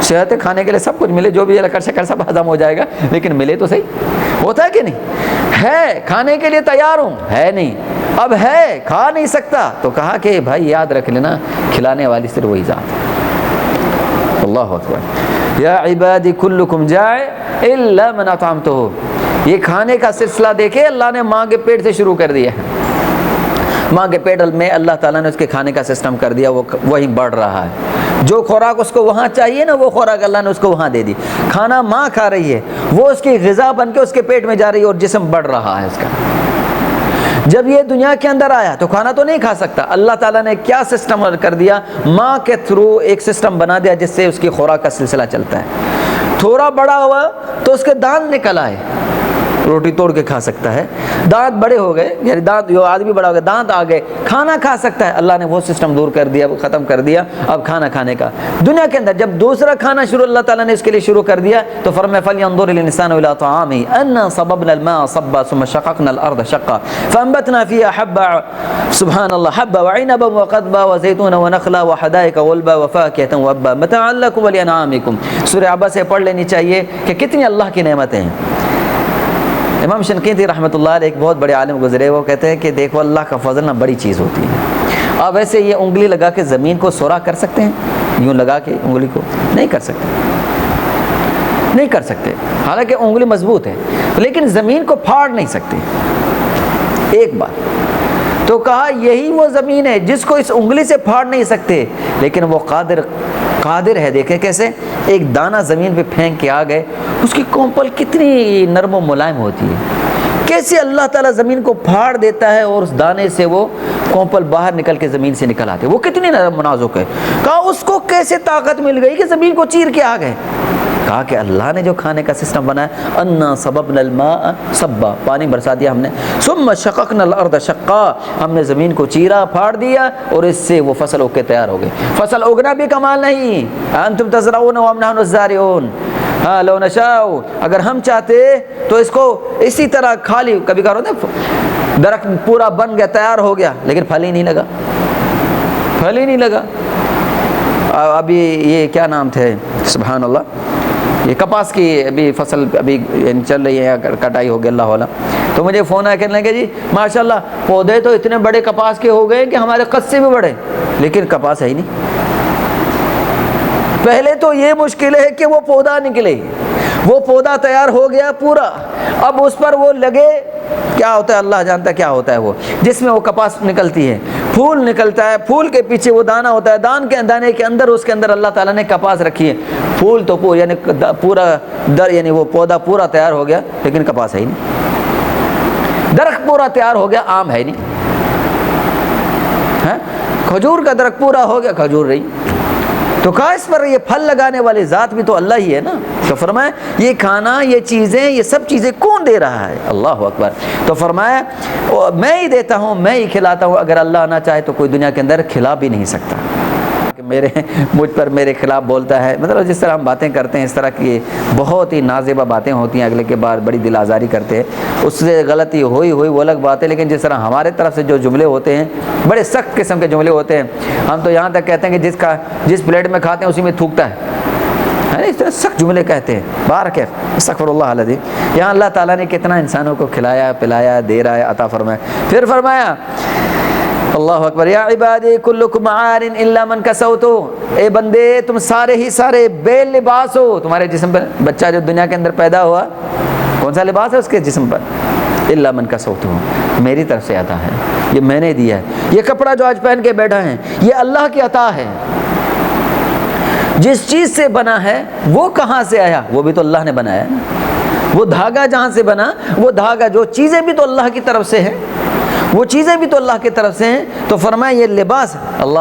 صحت ہے کھانے کے لیے سب کچھ ملے, جو بھی لکڑ شکر سب ہضم ہو جائے گا لیکن ملے تو صحیح, ہوتا ہے کہ نہیں, ہے کھانے کے لیے تیار ہوں, ہے نہیں, اب ہے کھا نہیں سکتا, تو کہا کہ بھائی یاد رکھ لینا کھلانے والی صرف وہی ذات ہے. اللہ اکبر. یا عبادی کلکم جائع الا من اطعمتہ. یہ کھانے کا سلسلہ دیکھے اللہ نے ماں کے پیٹ سے شروع کر دیا ہے. ماں کے پیٹ میں اللہ تعالیٰ نے اس کے کھانے کا سسٹم کر دیا, وہ وہیں بڑھ رہا ہے. جو خوراک اس کو وہاں چاہیے نا وہ خوراک اللہ نے اس کو وہاں دے دی. کھانا ماں کھا رہی ہے, وہ اس کی غذا بن کے اس کے پیٹ میں جا رہی ہے اور جسم بڑھ رہا ہے اس کا. جب یہ دنیا کے اندر آیا تو کھانا تو نہیں کھا سکتا, اللہ تعالیٰ نے کیا سسٹم کر دیا, ماں کے تھرو ایک سسٹم بنا دیا جس سے اس کی خوراک کا سلسلہ چلتا ہے. تھوڑا بڑا ہوا تو اس کے دانت نکل آئے, روٹی توڑ کے کھا سکتا ہے. دانت بڑے ہو گئے, یعنی دانت جو آدمی بڑا ہو گیا دانت آ گئے, کھانا کھا سکتا ہے. اللہ نے وہ سسٹم دور کر دیا, وہ ختم کر دیا. اب کھانا کھانے کا دنیا کے اندر جب دوسرا کھانا شروع اللہ تعالیٰ نے اس کے لیے شروع کر دیا تو فرمایا فَلْيَنظُرِ الْإِنسَانُ إِلَىٰ طَعَامِهِ أَنَّا صَبَبْنَا الْمَاءَ صَبًّا ثُمَّ شَقَقْنَا الْأَرْضَ شَقًّا فَأَنبَتْنَا فِيهَا حَبًّا سبحان اللہ حبًّا وَعِنَبًا وَقَضْبًا وَزَيْتُونًا وَنَخْلًا وَحَدَائِقَ غُلْبًا وَفَاكِهَةً وَأَبًّا مَتَاعًا لَكُمْ وَلِأَنْعَامِكُمْ. سورہ عبس سے پڑھ لینی چاہیے کہ کتنی اللہ کی نعمتیں ہیں. امام شنقیطی رحمۃ اللہ علیہ ایک بہت بڑے عالم گزرے, وہ کہتے ہیں کہ دیکھو اللہ کا فضل نہ بڑی چیز ہوتی ہے. آپ ایسے یہ انگلی لگا کے زمین کو سورا کر سکتے ہیں, یوں لگا کے انگلی کو نہیں کر سکتے, نہیں کر سکتے, حالانکہ انگلی مضبوط ہے لیکن زمین کو پھاڑ نہیں سکتے ایک بار. تو کہا یہی وہ زمین ہے جس کو اس انگلی سے پھاڑ نہیں سکتے لیکن وہ قادر ہے. دیکھیں کیسے ایک دانہ زمین پہ پھینک کے آ گئے, اس کی کونپل کتنی نرم و ملائم ہوتی ہے, کیسے اللہ تعالیٰ زمین کو پھاڑ دیتا ہے اور اس دانے سے وہ کونپل باہر نکل کے زمین سے نکل آتے, وہ کتنی نرم و نازک ہے. کہا اس کو کیسے طاقت مل گئی کہ زمین کو چیر کے آ گئے. کہا کہ اللہ نے جو کھانے کا سسٹم بنایا, انا صببنا الماء صبا, پانی برسا دیا ہم نے, ثم شققنا الارض شقا, ہم نے زمین کو چیرا پھاڑ دیا اور اس سے وہ فصل اگ کے تیار ہو گئی. فصل اگنا بھی کمال نہیں, انتم تزرعون وام نحن الزارعون. ہاں لو نشاء, اگر ہم چاہتے تو اس کو اسی طرح خالی, کبھی کہا ہوتا ہے درخت پورا بن گیا تیار ہو گیا لیکن پھل ہی نہیں لگا, پھل ہی نہیں لگا. ابھی یہ کیا نام تھے سبحان اللہ, یہ کپاس کی ابھی فصل ابھی چل رہی ہے, کٹائی ہو گئی اللہ والا. تو مجھے فون آیا کہنے لگے جی ماشاءاللہ پودے تو اتنے بڑے کپاس کے ہو گئے کہ ہمارے قد سے بھی بڑے, لیکن کپاس ہے ہی نہیں. پہلے تو یہ مشکل ہے کہ وہ پودا نکلے, وہ پودا تیار ہو گیا پورا, اب اس پر وہ لگے, کیا ہوتا ہے اللہ جانتا ہے کیا ہوتا ہے وہ, جس میں وہ کپاس نکلتی ہے, پھول نکلتا ہے, پھول کے پیچھے وہ دانہ ہوتا ہے, دانے کے اندر اس کے اندر اللہ تعالیٰ نے کپاس رکھی ہے. پھول تو یعنی پورا یعنی وہ پودا پورا تیار ہو گیا لیکن کپاس ہے ہی نہیں. درخت پورا تیار ہو گیا, آم ہے نہیں. کھجور کا درخت پورا ہو گیا, کھجور رہی. تو کہا اس پر یہ پھل لگانے والی ذات بھی تو اللہ ہی ہے نا. تو فرمایا یہ کھانا, یہ چیزیں, یہ سب چیزیں کون دے رہا ہے؟ اللہ اکبر. تو فرمایا میں ہی دیتا ہوں, میں ہی کھلاتا ہوں, اگر اللہ نہ چاہے تو کوئی دنیا کے اندر کھلا بھی نہیں سکتا. مجھ پر میرے خلاف بولتا ہے, مطلب جس طرح ہم باتیں کرتے ہیں اس طرح کی بہت ہی نازیبہ باتیں ہوتی ہیں, اگلے کے بعد بڑی دل آزاری کرتے ہیں, اس سے غلطی ہوئی وہ الگ بات ہے. لیکن جس طرح ہمارے طرف سے جو جملے ہوتے ہیں بڑے سخت قسم کے جملے ہوتے ہیں, ہم تو یہاں تک کہتے ہیں کہ جس پلیٹ میں کھاتے ہیں اسی میں تھوکتا ہے, اس طرح سخت جملے کہتے ہیں. بارک استغفر اللہ العظیم. یہاں اللہ تعالیٰ نے کتنا انسانوں کو کھلایا پلایا, دے رہا ہے, عطا فرمایا. پھر فرمایا اللہ اکبر, یا عبادی کلکم عار الا من کسوت, اے بندے تم سارے ہی سارے بے لباس ہو. تمہارے جسم پر بچہ جو دنیا کے اندر پیدا ہوا کون سا لباس ہے اس کے جسم پر؟ الا من کسوت, میری طرف سے عطا ہے, یہ میں نے دیا ہے. یہ کپڑا جو آج پہن کے بیٹھا ہے یہ اللہ کی عطا ہے. جس چیز سے بنا ہے وہ کہاں سے آیا؟ وہ بھی تو اللہ نے بنایا. وہ دھاگا جہاں سے بنا, وہ دھاگا, جو چیزیں بھی تو اللہ کی طرف سے ہیں, وہ چیزیں بھی تو اللہ کی طرف سے ہیں. تو فرمایا یہ لباس, اللہ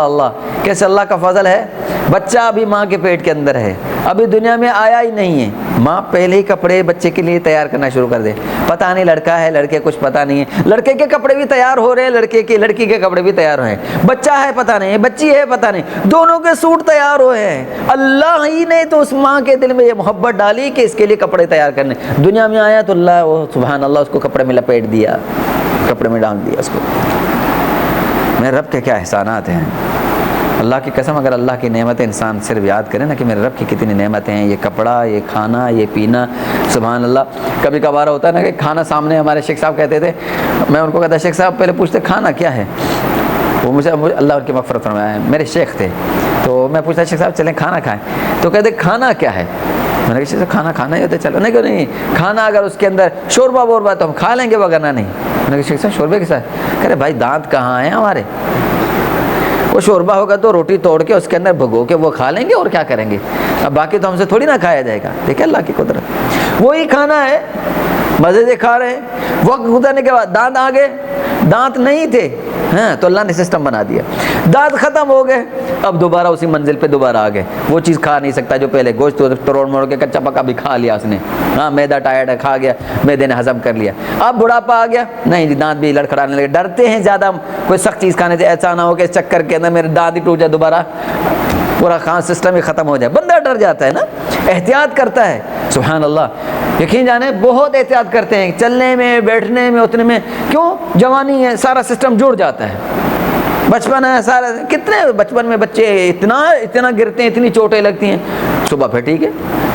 کیسے اللہ کا فضل ہے، بچہ ابھی ماں کے پیٹ کے اندر ہے، ابھی دنیا میں آیا ہی نہیں ہے، ماں پہلے ہی کپڑے بچے کے لیے تیار کرنا شروع کر دے. پتہ نہیں لڑکا ہے لڑکے کچھ پتہ نہیں ہے، لڑکے کے کپڑے بھی تیار ہو رہے ہیں، لڑکی کے کپڑے بھی تیار ہوئے ہیں، بچہ ہے پتہ نہیں، بچی ہے پتہ نہیں، دونوں کے سوٹ تیار ہوئے ہیں. اللہ ہی نے تو اس ماں کے دل میں یہ محبت ڈالی کہ اس کے لیے کپڑے تیار کرنے. دنیا میں آیا تو اللہ وہ سبحان اللہ اس کو کپڑے میں لپیٹ دیا، کپڑے میں ڈال دیا اس کو. میرے رب کے کیا احسانات ہیں، اللہ کی قسم. اگر اللہ کی نعمتیں انسان صرف یاد کرے نا کہ میرے رب کی کتنی نعمتیں ہیں، یہ کپڑا، یہ کھانا، یہ پینا، سبحان اللہ. کبھی کبھار ہوتا ہے نا کہ کھانا سامنے، ہمارے شیخ صاحب کہتے تھے، میں ان کو کہتا شیخ صاحب پہلے پوچھتے کھانا کیا ہے، وہ مجھے اللہ ان کی مغفرت فرمایا ہے، میرے شیخ تھے. تو میں پوچھتا شیخ صاحب چلیں کھانا کھائیں، تو کہتے کھانا کیا ہے. میں نے کہا کھانا کھانا ہی ہوتا ہے. چلو نہیں کہ نہیں کھانا اگر اس کے اندر شوربہ ووربہ تو ہم کھا لیں گے وغیرہ نہیں. میں نے کہا شیخ صاحب شوربے کے ساتھ، کہہ رہے بھائی دانت کہاں ہیں ہمارے، وہ شوربہ ہوگا تو روٹی توڑ کے اس کے اندر بھگو کے وہ کھا لیں گے اور کیا کریں گے، اب باقی تو ہم سے تھوڑی نہ کھایا جائے گا. دیکھیں اللہ کی قدرت، وہی کھانا ہے مزے سے کھا رہے ہیں. وقت گزرنے کے بعد دانت آ گئے، دانت نہیں تھے ہاں تو اللہ نے سسٹم بنا دیا، دانت ختم ہو گئے، اب دوبارہ اسی منزل پہ دوبارہ آ گئے. وہ چیز کھا نہیں سکتا جو پہلے، گوشت توڑ موڑ کے کچا پکا بھی کھا لیا اس نے، ہاں میدا ٹائرڈ ہے کھا گیا، میدے نے ہضم کر لیا. اب بڑھاپا آ گیا، نہیں جی دانت بھی لڑکھڑانے لگے. ڈرتے ہیں زیادہ کوئی سخت چیز کھانے سے، ایسا نہ ہو کہ اس چکر کے اندر میرے دانت ہی ٹوٹ جائے، دوبارہ پورا خان سسٹم ہی ختم ہو جائے. بندہ ڈر جاتا ہے نا، احتیاط کرتا ہے. سبحان اللہ، یقین جانے بہت احتیاط کرتے ہیں چلنے میں، بیٹھنے میں، اتنے میں. کیوں؟ جوانی ہے، سارا سسٹم جڑ جاتا ہے. بچپن ہے سارا، کتنے بچپن میں بچے اتنا گرتے ہیں، اتنی چوٹیں لگتی ہیں. صبح پھر ٹھیک ہے،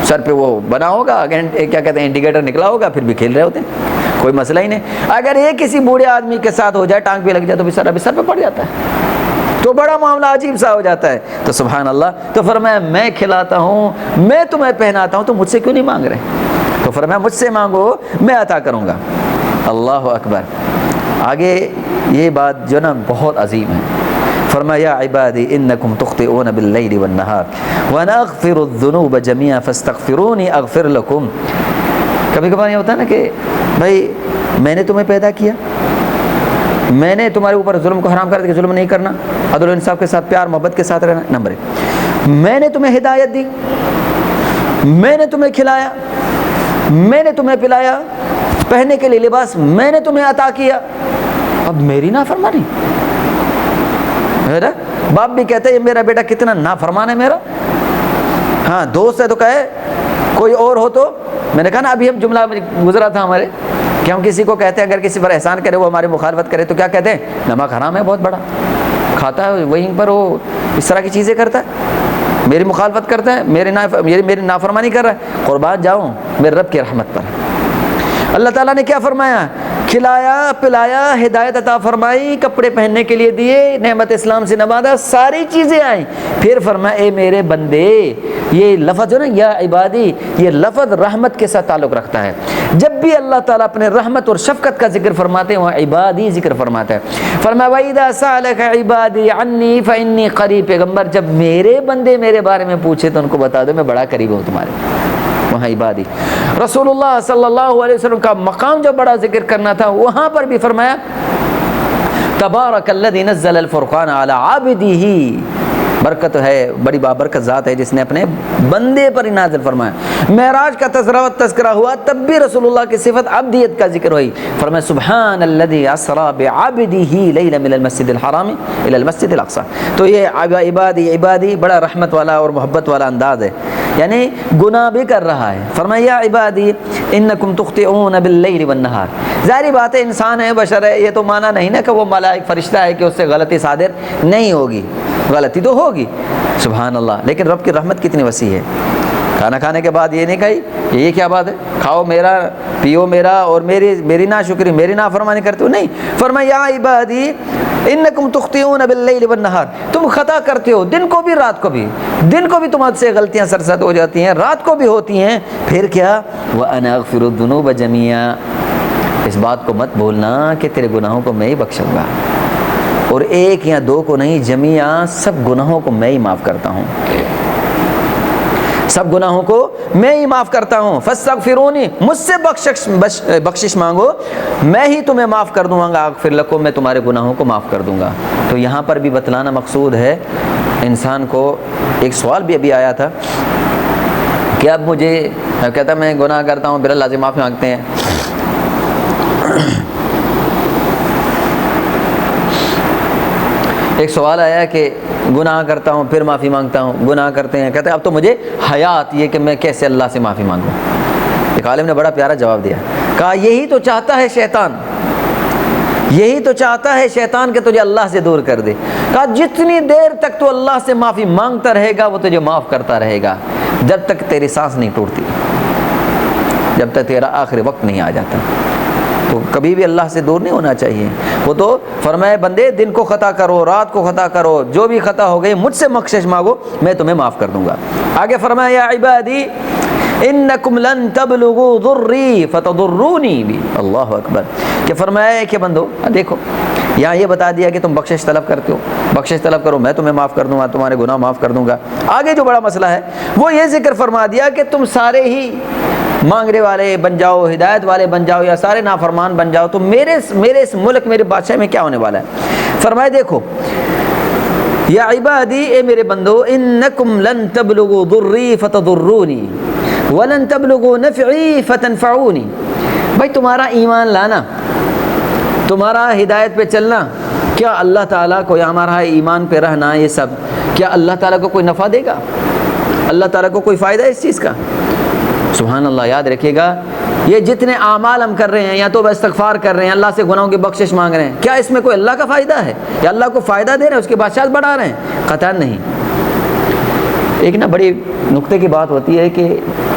سر پہ وہ بنا ہوگا کیا کہتے ہیں انڈیکیٹر نکلا ہوگا، پھر بھی کھیل رہے ہوتے ہیں، کوئی مسئلہ ہی نہیں. اگر یہ کسی بوڑھے آدمی کے ساتھ ہو جائے، ٹانگ پہ لگ جائے تو بھی سر پہ پڑ جاتا ہے، تو بڑا معاملہ عجیب سا ہو جاتا ہے. تو سبحان اللہ، تو فرمایا میں کھلاتا ہوں، میں تمہیں پہناتا ہوں، تو مجھ سے کیوں نہیں مانگ رہے؟ تو فرمایا مجھ سے مانگو میں عطا کروں گا. اللہ اکبر. آگے یہ بات جو نا بہت عظیم ہے. فرمایا یا عبادی انکم تخطئون باللیل والنہار وانا اغفر الذنوب جميعا فاستغفرونی اغفر لکم. کبھی کبھار یہ ہوتا ہے نا کہ بھائی میں نے تمہیں پیدا کیا، میں نے تمہارے اوپر ظلم کو حرام کر دیا کہ ظلم نہیں کرنا، عدل و انصاف کے ساتھ، پیار محبت کے ساتھ رہنا. نمبر 1، میں نے تمہیں ہدایت دی، میں نے تمہیں کھلایا، میں نے تمہیں پلایا، پہننے کے لیے لباس میں نے تمہیں عطا کیا، اب میری نافرمانی. میرا باپ بھی کہتا ہے یہ میرا بیٹا کتنا نافرمان ہے میرا. ہاں دوست ہے تو کہے کوئی اور ہو تو. میں نے کہا نا ابھی ہم جملہ گزرا تھا ہمارے کہ ہم کسی کو کہتے ہیں اگر کسی پر احسان کرے وہ ہماری مخالفت کرے تو کیا کہتے ہیں؟ نمک حرام ہے بہت بڑا، کھاتا ہے وہیں پر وہ اس طرح کی چیزیں کرتا ہے، میری مخالفت کرتا ہے، میری نافرمانی کر رہا ہے. قربان جاؤں میرے رب کی رحمت پر. اللہ تعالیٰ نے کیا فرمایا؟ کھلایا پلایا، ہدایت عطا فرمائی، کپڑے پہننے کے لیے دیے، نعمت اسلام سے نوازا، ساری چیزیں آئیں. پھر فرمایا اے میرے بندے، یہ لفظ جو نا یا عبادی، یہ لفظ رحمت کے ساتھ تعلق رکھتا ہے. جب بھی اللہ تعالیٰ اپنے رحمت اور شفقت کا ذکر فرماتے ہیں وہاں عبادی ذکر فرماتا ہے. فرمایا وَإِذَا سَأَلَكَ عِبَادِي عَنِّي فَإِنِّي قَرِيبٌ. پیغمبر جب میرے بندے میرے بارے میں پوچھے تو ان کو بتا دو میں بڑا قریب ہوں تمہارے. وہاں عبادی. رسول اللہ صلی اللہ علیہ وسلم کا مقام جو بڑا ذکر کرنا تھا وہاں پر بھی فرمایا تبارک الذی نزل الفرقان علی عبدہ. برکت ہے، بڑی بابرکت ذات ہے جس نے اپنے بندے پر نازل فرمایا. معراج کا تذکرہ ہوا تب بھی رسول اللہ کی صفت عبدیت کا ذکر ہوئی. فرمایا سبحان الذی اسری بعبدہ لیلا من المسجد الحرام الی المسجد الاقصی. تو یہ عبادی عبادی بڑا رحمت والا اور محبت والا انداز ہے، یعنی گناہ بھی کر رہا ہے. فرمایا یا عبادی انکم تخطئون باللیل والنہار. ظاہری بات ہے انسان ہے، بشر ہے، یہ تو مانا نہیں نا کہ وہ ملائک فرشتہ ہے کہ اس سے غلطی صادر نہیں ہوگی، غلطی تو ہوگی سبحان اللہ. لیکن رب کی رحمت کتنی وسیع ہے. کھانا کھانے کے بعد یہ نہیں کہی یہ کیا بات ہے، کھاؤ میرا پیو میرا اور میری ناشکری میری نافرمانی کرتے ہو، نہیں. فرمایا یا عبادی انکم تخطئون باللیل والنہار. تم خطا کرتے ہو دن کو بھی رات کو بھی، دن کو بھی تمہارے سے غلطیاں سرزد ہو جاتی ہیں، رات کو بھی ہوتی ہیں. پھر کیا وانا اغفر الذنوب جميعا. اس بات کو مت بھولنا کہ تیرے گناہوں کو میں ہی بخشوں گا، اور ایک یا دو کو نہیں، جميعا سب گناہوں کو میں ہی معاف کرتا ہوں. سب گناہوں کو میں ہی معاف کرتا ہوں، فاستغفرونی، مجھ سے بخشش مانگو، میں ہی تمہیں معاف کر دوں گا، اغفر لکم، میں تمہارے گناہوں کو معاف کر دوں گا۔ تو یہاں پر بھی بتلانا مقصود ہے انسان کو۔ ایک سوال بھی ابھی آیا تھا کہ اب مجھے کہتا میں گناہ کرتا ہوں پھر اللہ سے معافی مانگتے ہیں، ایک سوال آیا کہ گناہ کرتا ہوں پھر معافی مانگتا ہوں، گناہ کرتے ہیں، کہتے ہیں اب تو مجھے حیا آتی ہے کہ میں کیسے اللہ سے معافی مانگوں۔ ایک عالم نے بڑا پیارا جواب دیا، کہا یہی تو چاہتا ہے شیطان، یہی تو چاہتا ہے شیطان کہ تجھے اللہ سے دور کر دے۔ کہا جتنی دیر تک تو اللہ سے معافی مانگتا رہے گا وہ تجھے معاف کرتا رہے گا، جب تک تیری سانس نہیں ٹوٹتی، جب تک تیرا آخری وقت نہیں آ جاتا۔ تو کبھی بھی اللہ سے دور نہیں ہونا چاہیے۔ وہ تو فرمائے بندے دن کو خطا کرو، رات کو خطا کرو، جو بھی خطا ہو گئی مجھ سے بخشش مانگو، میں تمہیں معاف کر دوں گا۔ آگے فرمایا یا عبادی انکم لن تبلغوا ضری فتضرونی بھی، اللہ اکبر، کہ فرمایا کہ بندو دیکھو یہاں یہ بتا دیا کہ تم بخشش طلب کرتے ہو، بخشش طلب کرو میں تمہیں معاف کر دوں گا، تمہارے گناہ معاف کر دوں گا۔ آگے جو بڑا مسئلہ ہے وہ یہ ذکر فرما دیا کہ تم سارے ہی مانگنے والے بن جاؤ، ہدایت والے بن جاؤ، یا سارے نافرمان بن جاؤ، تو میرے اس ملک، میرے بادشاہ میں کیا ہونے والا ہے؟ فرمائے دیکھو یا عبادی، اے میرے بندو، انکم لن تبلغوا ضری فتضرونی ولن تبلغوا نفعی فتنفعونی۔ بھائی تمہارا ایمان لانا، تمہارا ہدایت پہ چلنا، کیا اللہ تعالیٰ کو، یا ہمارا ایمان پہ رہنا، یہ سب کیا اللہ تعالیٰ کو کوئی نفع دے گا؟ اللہ تعالیٰ کو کوئی فائدہ ہے اس چیز کا؟ سبحان اللہ، یاد رکھیے گا یہ جتنے اعمال ہم کر رہے ہیں، یا تو استغفار کر رہے ہیں، اللہ سے گناہوں کی بخشش مانگ رہے ہیں، کیا اس میں کوئی اللہ کا فائدہ ہے یا اللہ کو فائدہ دے رہے ہیں، اس کے بادشاہت بڑھا رہے ہیں؟ قطعاً نہیں۔ ایک بڑی نقطے کی بات ہوتی ہے کہ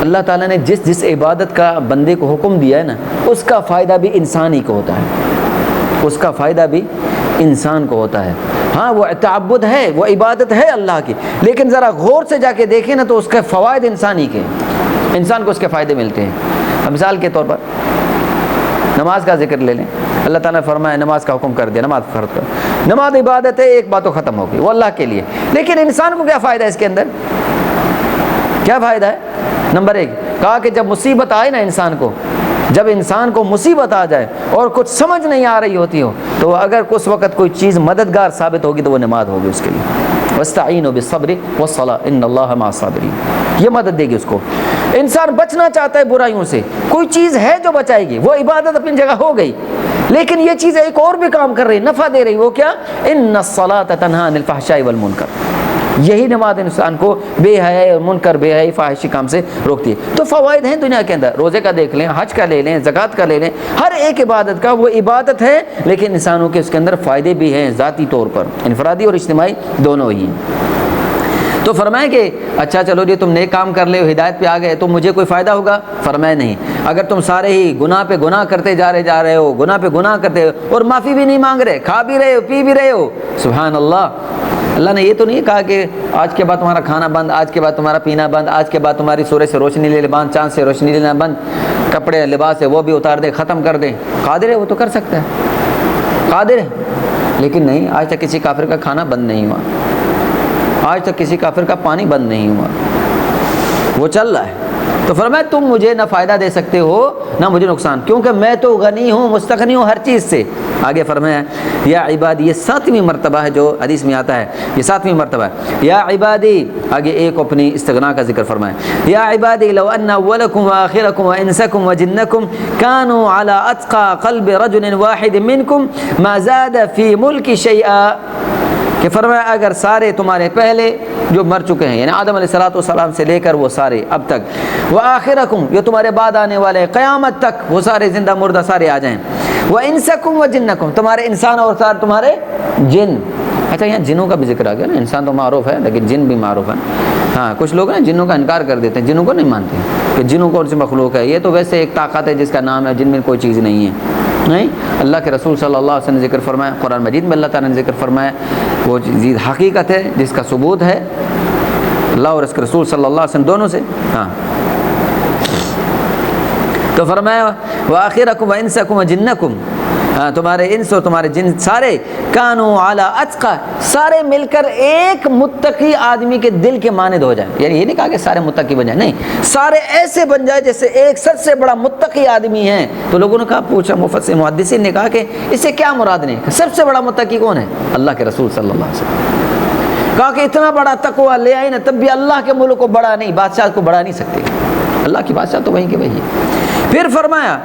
اللہ تعالیٰ نے جس عبادت کا بندے کو حکم دیا ہے نا، اس کا فائدہ بھی انسان ہی کو ہوتا ہے، اس کا فائدہ بھی انسان کو ہوتا ہے۔ ہاں وہ تعبد ہے، وہ عبادت ہے اللہ کی، لیکن ذرا غور سے جا کے دیکھیں نا تو اس کے فوائد انسان ہی کے، انسان کو اس کے فائدے ملتے ہیں۔ مثال کے طور پر نماز کا ذکر لے لیں، اللہ تعالیٰ نے فرمایا نماز کا حکم کر دیا، نماز فرض کر، نماز عبادت ہے، ایک بات تو ختم ہو گئی، وہ اللہ کے لیے، لیکن انسان کو کیا فائدہ ہے اس کے اندر؟ کیا فائدہ ہے؟ نمبر ایک کہا کہ جب مصیبت آئے نا انسان کو، جب انسان کو مصیبت آ جائے اور کچھ سمجھ نہیں آ رہی ہوتی ہو، تو اگر اس وقت کوئی چیز مددگار ثابت ہوگی تو وہ نماز ہوگی اس کے لیے۔ وَاسْتَعِينُوا بِالصَّبْرِ وَالصَّلَاةِ إِنَّ اللَّهَ مَعَ الصَّابِرِينَ، یہ مدد دے گی اس کو۔ انسان بچنا چاہتا ہے برائیوں سے، کوئی چیز ہے جو بچائے گی، وہ عبادت اپنی جگہ ہو گئی، لیکن یہ چیز ایک اور بھی کام کر رہی، نفع دے رہی، وہ کیا؟ إِنَّ الصَّلَاةَ تَنْهَىٰ عَنِ الْفَحْشَاءِ وَالْمُنكَرِ، یہی نماز انسان کو بے حیائی اور منکر، بے حیائی فاحشی کام سے روکتی ہے۔ تو فوائد ہیں دنیا کے اندر، روزے کا دیکھ لیں، حج کا لے لیں، زکوٰۃ کا لے لیں، ہر ایک عبادت کا، وہ عبادت ہے لیکن انسانوں کے اس کے اندر فائدے بھی ہیں ذاتی طور پر، انفرادی اور اجتماعی دونوں ہی۔ تو فرمائے کہ اچھا چلو جی تم نیک کام کر لے ہو، ہدایت پہ آ گئے، تو مجھے کوئی فائدہ ہوگا؟ فرمائے نہیں، اگر تم سارے ہی گناہ پہ گناہ کرتے جا رہے ہو، گناہ پہ گناہ کرتے ہو اور معافی بھی نہیں مانگ رہے، کھا بھی رہے ہو، پی بھی رہے ہو، سبحان اللہ، اللہ نے یہ تو نہیں کہا کہ آج کے بعد تمہارا کھانا بند، آج کے بعد تمہارا پینا بند، آج کے بعد تمہاری سورج سے روشنی لینا بند، چاند سے روشنی لینا بند، کپڑے لباس ہے وہ بھی اتار دے، ختم کر دے۔ قادر ہے وہ تو کر سکتا ہے، قادر ہے، لیکن نہیں، آج تک کسی کافر کا کھانا بند نہیں ہوا، آج تک کسی کافر کا پانی بند نہیں ہوا، وہ چل رہا ہے۔ تو فرمایا تم مجھے نہ فائدہ دے سکتے ہو نہ مجھے نقصان، کیونکہ میں تو غنی ہوں، مستغنی ہوں ہر چیز سے۔ آگے فرمایا یا عبادی، یہ 7ویں مرتبہ ہے جو حدیث میں آتا ہے، یہ 7ویں مرتبہ ہے یا عبادی۔ آگے ایک اپنی استغنا کا ذکر فرمایا، یا عبادی لو ان اولکم واخرکم وانسکم وجنکم كانوا على اتقى قلب رجل واحد منکم ما زاد فی ملک شیئا، کہ فرمایا اگر سارے تمہارے پہلے جو مر چکے ہیں، یعنی آدم علیہ السلام سے لے کر وہ سارے اب تک، وآخرکم یہ تمہارے بعد آنے والے قیامت تک، وہ سارے زندہ مردہ سارے آ جائیں، وانسکم وجنکم تمہارے انسان اور سارے تمہارے جن۔ اچھا یہاں جنوں کا بھی ذکر آ گیا نا، انسان تو معروف ہے لیکن جن بھی معروف ہے۔ ہاں کچھ لوگ نا جنوں کا انکار کر دیتے ہیں، جنوں کو نہیں مانتے کہ جنوں کون سی مخلوق ہے، یہ تو ویسے ایک طاقت ہے جس کا نام ہے، جن میں کوئی چیز نہیں ہے۔ نہیں، اللہ کے رسول صلی اللہ علیہ وسلم نے ذکر فرمایا، قرآن مجید میں اللہ تعالیٰ نے ذکر فرمایا، وہ چیز حقیقت ہے جس کا ثبوت ہے اللہ اور اس کے رسول صلی اللہ علیہ وسلم دونوں سے۔ ہاں تو فرمایا وآخرکم وانسکم وجنکم، ہاں تمہارے انس اور تمہارے جن سارے کانو علی اتقا، سارے مل کر ایک متقی آدمی کے دل کے مانند ہو جائیں. یعنی یہ نہیں کہا کہ سارے متقی بن جائیں، نہیں، سارے ایسے بن جائے جیسے ایک سب سے بڑا متقی آدمی ہے. تو لوگوں نے کہا، پوچھا مفسر محدثین نے کہا کہ اس سے کیا مراد نہیں، سب سے بڑا متقی کون ہے؟ اللہ کے رسول صلی اللہ علیہ وسلم. کہا کہ اتنا بڑا تقویٰ لے آئی نا، تب بھی اللہ کے ملک کو بڑا نہیں، بادشاہ کو بڑا نہیں سکتے. اللہ کی بادشاہ تو وہیں کے وہی ہے. پھر فرمایا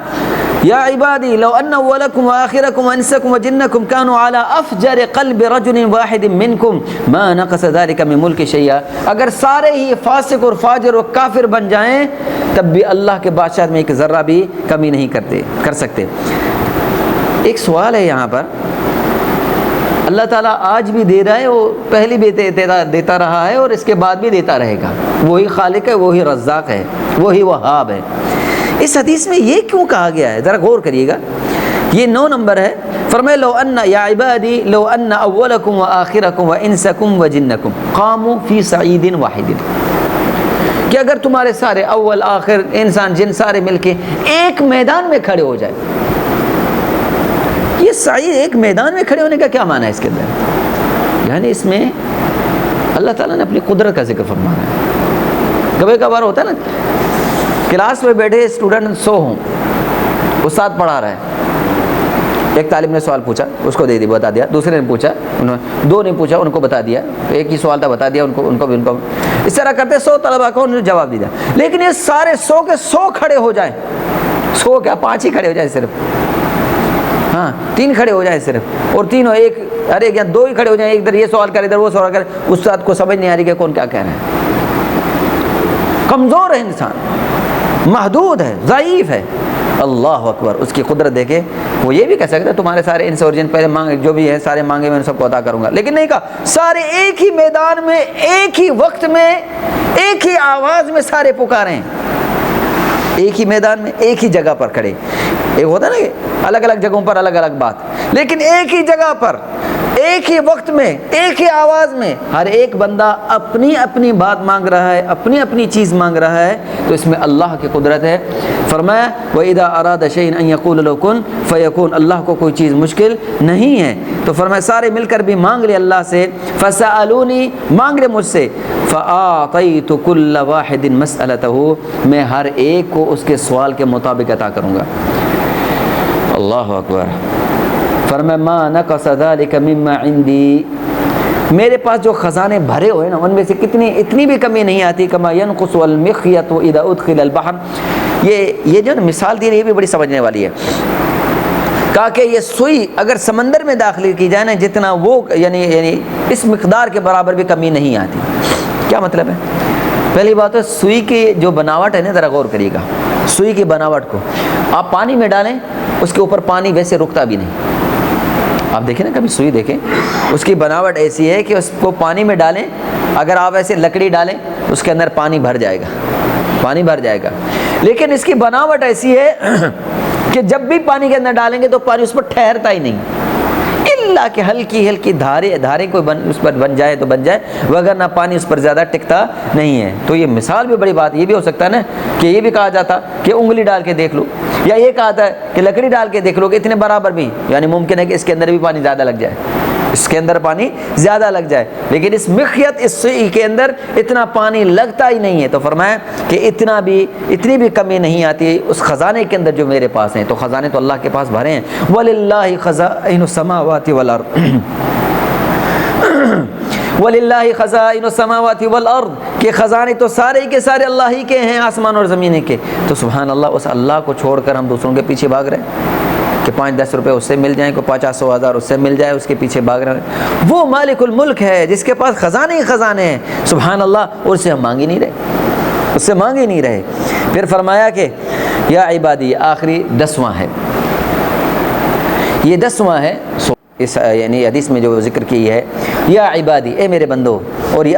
یا عبادی لو ان اولکم وآخرکم وانسکم وجنکم كانوا على افجر قلب رجل واحد منکم ما نقص ذلك من ملک شیئا. اگر سارے ہی فاسق اور فاجر اور کافر بن جائیں تب بھی اللہ کے بادشاہ میں ایک ذرہ بھی کمی نہیں کر سکتے. ایک سوال ہے یہاں پر، اللہ تعالیٰ آج بھی دے رہا ہے، وہ پہلے بھی دیتا رہا ہے اور اس کے بعد بھی دیتا رہے گا. وہی خالق ہے، وہی رزاق ہے، وہی وہاب ہے. اس حدیث میں یہ کیوں کہا گیا ہے؟ ذرا غور کریے گا. یہ 9 نمبر ہے. فرمائے لو ان یا عبادی لو ان اولکم وآخرکم وانسکم وجنکم قاموا فی صعید واحد، کہ اگر تمہارے سارے اول آخر انسان جن سارے مل کے ایک میدان میں کھڑے ہو جائے. یہ صعید ایک میدان میں کھڑے ہونے کا کیا معنی ہے اس کے اندر؟ یعنی اس میں اللہ تعالیٰ نے اپنی قدرت کا ذکر فرمایا ہے. کبھی کبھار ہوتا ہے نا، کلاس میں بیٹھے اسٹوڈنٹ 100 ہوں، استاد پڑھا رہا ہے، ایک طالب نے سوال پوچھا، اس کو دے دی بتا دیا. دوسرے نے پوچھا، 2 نے پوچھا، ان کو بتا دیا. ایک ہی سوال تھا، بتا دیا ان کو بھی. اس طرح کرتے 100 طلبا کو انہوں نے جواب دیا. لیکن یہ سارے 100 کے 100 کھڑے ہو جائیں، 100 کیا 5 ہی کھڑے ہو جائیں صرف، ہاں 3 کھڑے ہو جائیں صرف، اور تینوں ایک ارے یا 2 ہی کھڑے ہو جائیں، ایک ادھر یہ سوال کرے ادھر وہ سوال کرے، استاد کو سمجھ نہیں آ رہی کہ کون کیا کہہ رہے ہیں. کمزور ہے انسان، محدود ہے، ضعیف ہے. اللہ اکبر، اس کی قدرت دیکھے. وہ یہ بھی کہہ سکتا ہے تمہارے سارے انس اور جن پہلے مانگے جو بھی ہے سارے مانگے میں ان سب کو عطا کروں گا، لیکن نہیں کہا. سارے ایک ہی میدان میں، ایک ہی وقت میں، ایک ہی آواز میں سارے پکارے ہیں، ایک ہی میدان میں ایک ہی جگہ پر کھڑے. ایک ہوتا ہے نا کہ الگ الگ جگہوں پر الگ الگ بات، لیکن ایک ہی جگہ پر ایک ہی وقت میں ایک ہی آواز میں ہر ایک بندہ اپنی اپنی بات مانگ رہا ہے، اپنی اپنی چیز مانگ رہا ہے. تو اس میں اللہ کی قدرت ہے. فرمایا وَإِذَا أَرَادَ شَيْءً أَن يَقُولَ لَهُ كُن فَيَكُونُ، اللہ کو کوئی چیز مشکل نہیں ہے. تو فرمایا سارے مل کر بھی مانگ لے اللہ سے. فَسَأَلُونِي، مانگ لے مجھ سے. فَآتَيْتُ كُلَّ وَاحِدٍ مَسْأَلَتَهُ، میں ہر ایک کو اس کے سوال کے مطابق عطا کروں گا. اللہ اکبر. فرمایا ما نقص ذلك مما عندي، میرے پاس جو خزانے بھرے ہوئے نا ان میں سے اتنی بھی کمی نہیں آتی. کما ينقص المخيط اذا ادخل البحر، یہ جو مثال دی ہے یہ بھی بڑی سمجھنے والی ہے. کہا کہ یہ سوئی اگر سمندر میں داخل کی جائے نا جتنا وہ یعنی اس مقدار کے برابر بھی کمی نہیں آتی. کیا مطلب ہے؟ پہلی بات ہے سوئی کی جو بناوٹ ہے نا، ذرا غور کریے گا. سوئی کی بناوٹ کو آپ پانی میں ڈالیں، اس کے اوپر پانی ویسے رکتا بھی نہیں. آپ دیکھیں نا، کبھی سوئی دیکھیں، اس کی بناوٹ ایسی ہے کہ اس کو پانی میں ڈالیں، اگر آپ ایسے لکڑی ڈالیں اس کے اندر پانی بھر جائے گا، پانی بھر جائے گا. لیکن اس کی بناوٹ ایسی ہے کہ جب بھی پانی کے اندر ڈالیں گے تو پانی اس پر ٹھہرتا ہی نہیں، الا کہ ہلکی ہلکی دھاریں کوئی اس پر بن جائے تو بن جائے، وگرنہ پانی اس پر زیادہ ٹکتا نہیں ہے. تو یہ مثال بھی بڑی بات. یہ بھی ہو سکتا ہے نا کہ یہ بھی کہا جاتا کہ انگلی ڈال کے دیکھ لو، یا یہ کہا تھا کہ لکڑی ڈال کے دیکھ لو کہ اتنے برابر بھی، یعنی ممکن ہے کہ اس کے اندر بھی پانی زیادہ لگ جائے، اس کے اندر پانی زیادہ لگ جائے. لیکن اس مخیط، اس سوئی کے اندر اتنا پانی لگتا ہی نہیں ہے. تو فرمایا کہ اتنی بھی کمی نہیں آتی اس خزانے کے اندر جو میرے پاس ہیں. تو خزانے تو اللہ کے پاس بھرے ہیں. وَلِلَّهِ خَزَائِنُ السَّمَاوَاتِ وَالْأَرْضِ، وَلِلَّهِ خَزَائِنُ السَّمَاوَاتِ وَالْأَرْضِ، کہ خزانے تو سارے کے سارے اللہ ہی کے ہیں، آسمان اور زمین کے. تو سبحان اللہ، اس اللہ کو چھوڑ کر ہم دوسروں کے پیچھے بھاگ رہے ہیں کہ 5-10 روپے اس سے مل جائیں، کوئی 50-100 ہزار اس سے مل جائے، اس کے پیچھے بھاگ رہے ہیں. وہ مالک الملک ہے جس کے پاس خزانے ہی خزانے ہیں. سبحان اللہ، اور سے ہم مانگ ہی نہیں رہے، اس سے مانگ ہی نہیں رہے. پھر فرمایا کہ یا عبادی، آخری 10واں ہے، یہ 10واں ہے اس یعنی حدیث میں جو ذکر کی ہے، یا عبادی، اے میرے بندو. اور یہ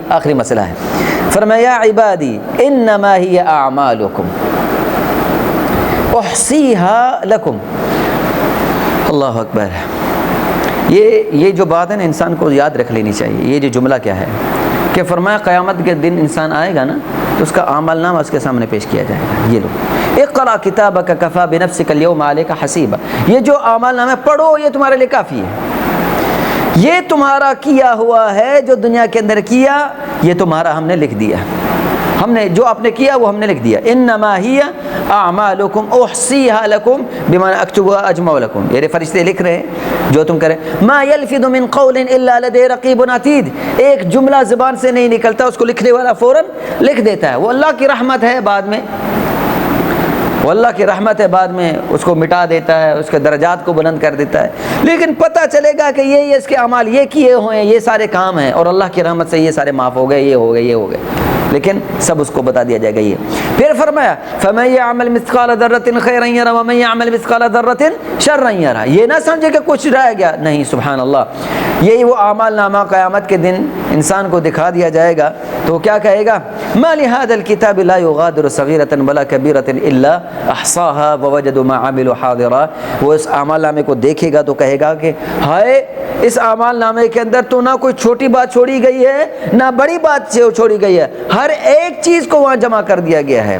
آخری مسئلہ ہے. فرمایا یا عبادی انما ہی اعمالکم احصیہا لکم. اللہ اکبر. یہ جو بات ہے نا انسان کو یاد رکھ لینی چاہیے. یہ جو جملہ کیا ہے کہ فرمایا قیامت کے دن انسان آئے گا نا اس کا عمل نامہ اس کے سامنے پیش کیا جائے گا۔ یہ لو اقرأ کتابک کفی بنفسک اليوم علیک حسیبا، یہ جو عمل نامہ پڑھو یہ تمہارے لیے کافی ہے، یہ تمہارا کیا ہوا ہے جو دنیا کے اندر کیا، یہ تمہارا ہم نے لکھ دیا، ہم نے جو آپ نے کیا وہ ہم نے لکھ دیا۔ انما ہی اعمالکم احصیها لکم بما اکتبها اجمع لکم، یہ فرشتے لکھ رہے ہیں جو تم کریں۔ ما یلفظ من قول الا لدیہ رقیب عتید، ایک جملہ زبان سے نہیں نکلتا، اس کو لکھنے والا فوراً لکھ دیتا ہے۔ وہ اللہ کی رحمت ہے، بعد میں وہ اللہ کی رحمت ہے، بعد میں اس کو مٹا دیتا ہے، اس کے درجات کو بلند کر دیتا ہے، لیکن پتہ چلے گا کہ یہ اس کے اعمال یہ کیے ہوئے ہیں، یہ سارے کام ہیں، اور اللہ کی رحمت سے یہ سارے معاف ہو گئے، یہ ہو گئے، یہ ہو گئے، لیکن سب اس کو بتا دیا جائے گا۔ یہ پھر فرمایا فَمَن يَعْمَلْ مِثْقَالَ ذَرَّةٍ خَيْرًا يَرَهُ وَمَن يَعْمَلْ مِثْقَالَ ذَرَّةٍ شَرًّا يَرَهُ، یہ نہ سمجھے کہ کچھ رہ گیا، نہیں، سبحان اللہ، یہی وہ اعمال نامہ قیامت کے دن انسان کو دکھا دیا جائے گا تو کیا کہے گا؟ مَا لِهَذَا الْكِتَابِ لَا يُغَادِرُ صَغِيرَةً وَلَا كَبِيرَةً إِلَّا أَحْصَاهَا وَوَجَدُوا مَا عَمِلُوا حَاضِرًا، وہ اس اعمال نامے کو دیکھے گا تو کہے گا کہ ہائے، اس اعمال نامے کے اندر تو نہ کوئی چھوٹی بات چھوڑی گئی ہے نہ بڑی بات چھوڑی گئی ہے، ہر ایک چیز کو وہاں جمع کر دیا گیا ہے۔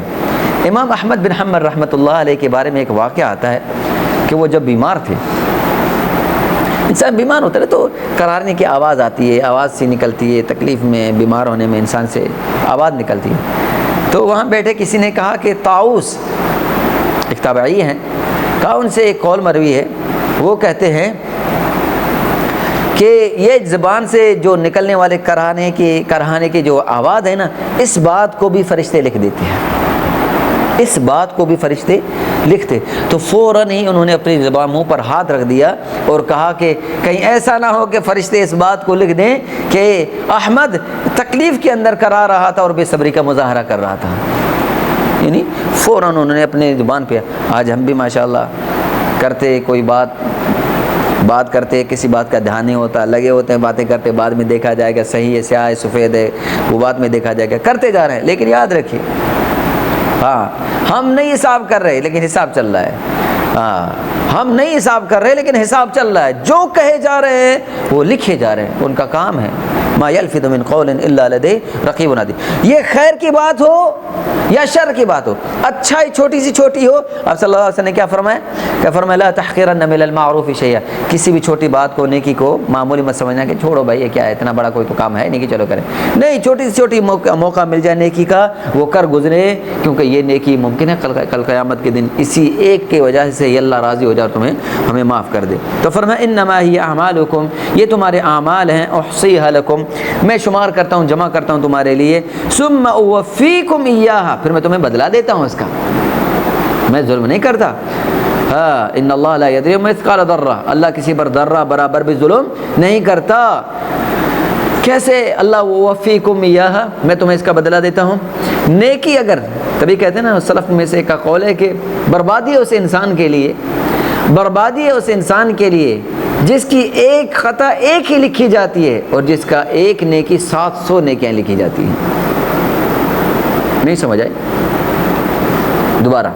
امام احمد بن حنبل رحمۃ اللہ علیہ کے بارے میں ایک واقعہ آتا ہے کہ وہ جب بیمار تھے، انسان بیمار ہوتا ہے تو کرارنے کی آواز آتی ہے، آواز سی نکلتی ہے، تکلیف میں، بیمار ہونے میں انسان سے آواز نکلتی ہے۔ تو وہاں بیٹھے کسی نے کہا کہ طاؤس ایک تابعی ہیں، کہا ان سے ایک قول مروی ہے، وہ کہتے ہیں کہ یہ زبان سے جو نکلنے والے کرانے کی جو آواز ہے نا، اس بات کو بھی فرشتے لکھ دیتے ہیں، اس بات کو بھی فرشتے لکھتے۔ تو فوراً ہی انہوں نے اپنی زبان منہ پر ہاتھ رکھ دیا اور کہا کہ کہیں ایسا نہ ہو کہ فرشتے اس بات کو لکھ دیں کہ احمد تکلیف کے اندر کرا رہا تھا اور بے صبری کا مظاہرہ کر رہا تھا، یعنی فوراً انہوں نے اپنے زبان پہ، آج ہم بھی ماشاءاللہ کرتے کوئی بات کرتے، کسی بات کا دھیان نہیں ہوتا، لگے ہوتے ہیں باتیں کرتے، بعد میں دیکھا جائے گا صحیح ہے، سیاہ ہے، سفید ہے، وہ بات میں دیکھا جائے گا، کرتے جا رہے ہیں، لیکن یاد رکھیے، ہاں ہم نہیں حساب کر رہے لیکن حساب چل رہا ہے، ہاں ہم نہیں حساب کر رہے لیکن حساب چل رہا ہے، جو کہے جا رہے ہیں وہ لکھے جا رہے ہیں، ان کا کام ہے۔ ما یلفظ من قول الا لدیہ رقیب عتید، یہ خیر کی بات ہو یا شر کی بات ہو، اچھائی چھوٹی سی چھوٹی ہو، آپ صلی اللہ علیہ وسلم نے کیا فرمایا لا تحقرن من المعروف شیئا، کسی بھی چھوٹی بات کو، نیکی کو معمولی مت سمجھنا کہ چھوڑو بھائی یہ کیا ہے، اتنا بڑا کوئی تو کام ہے نہیں کہ چلو کریں، نہیں، چھوٹی سی چھوٹی موقع مل جائے نیکی کا وہ کر گزرے، کیونکہ یہ نیکی ممکن ہے کل قیامت کے دن اسی ایک کی وجہ سے یہ اللہ راضی ہو جائے اور ہمیں معاف کر دے۔ تو فرمایا انما ہی اعمالکم، یہ تمہارے اعمال ہیں، احصیھا لکم، میں شمار کرتا ہوں، جمع کرتا ہوں تمہارے لیے، ثم اوفیکم ایھا، پھر میں تمہیں بدلہ دیتا ہوں اس کا، میں ظلم نہیں کرتا۔ ہاں ان اللہ لا یظلم مثقال ذرہ، اللہ کسی پر ذرہ برابر بھی ظلم نہیں کرتا۔ کیسے؟ اللہ وفیکم ایھا، میں تمہیں اس کا بدلہ دیتا ہوں۔ نیکی اگر، تبھی کہتے ہیں نا سلف میں سے ایک کا قول ہے کہ بربادی ہے اس انسان کے لیے، بربادی ہے اس انسان کے لیے جس کی ایک خطا ایک ہی لکھی جاتی ہے اور جس کا ایک نیکی 700 نیکیاں لکھی جاتی ہیں۔ نہیں سمجھ آئی؟ دوبارہ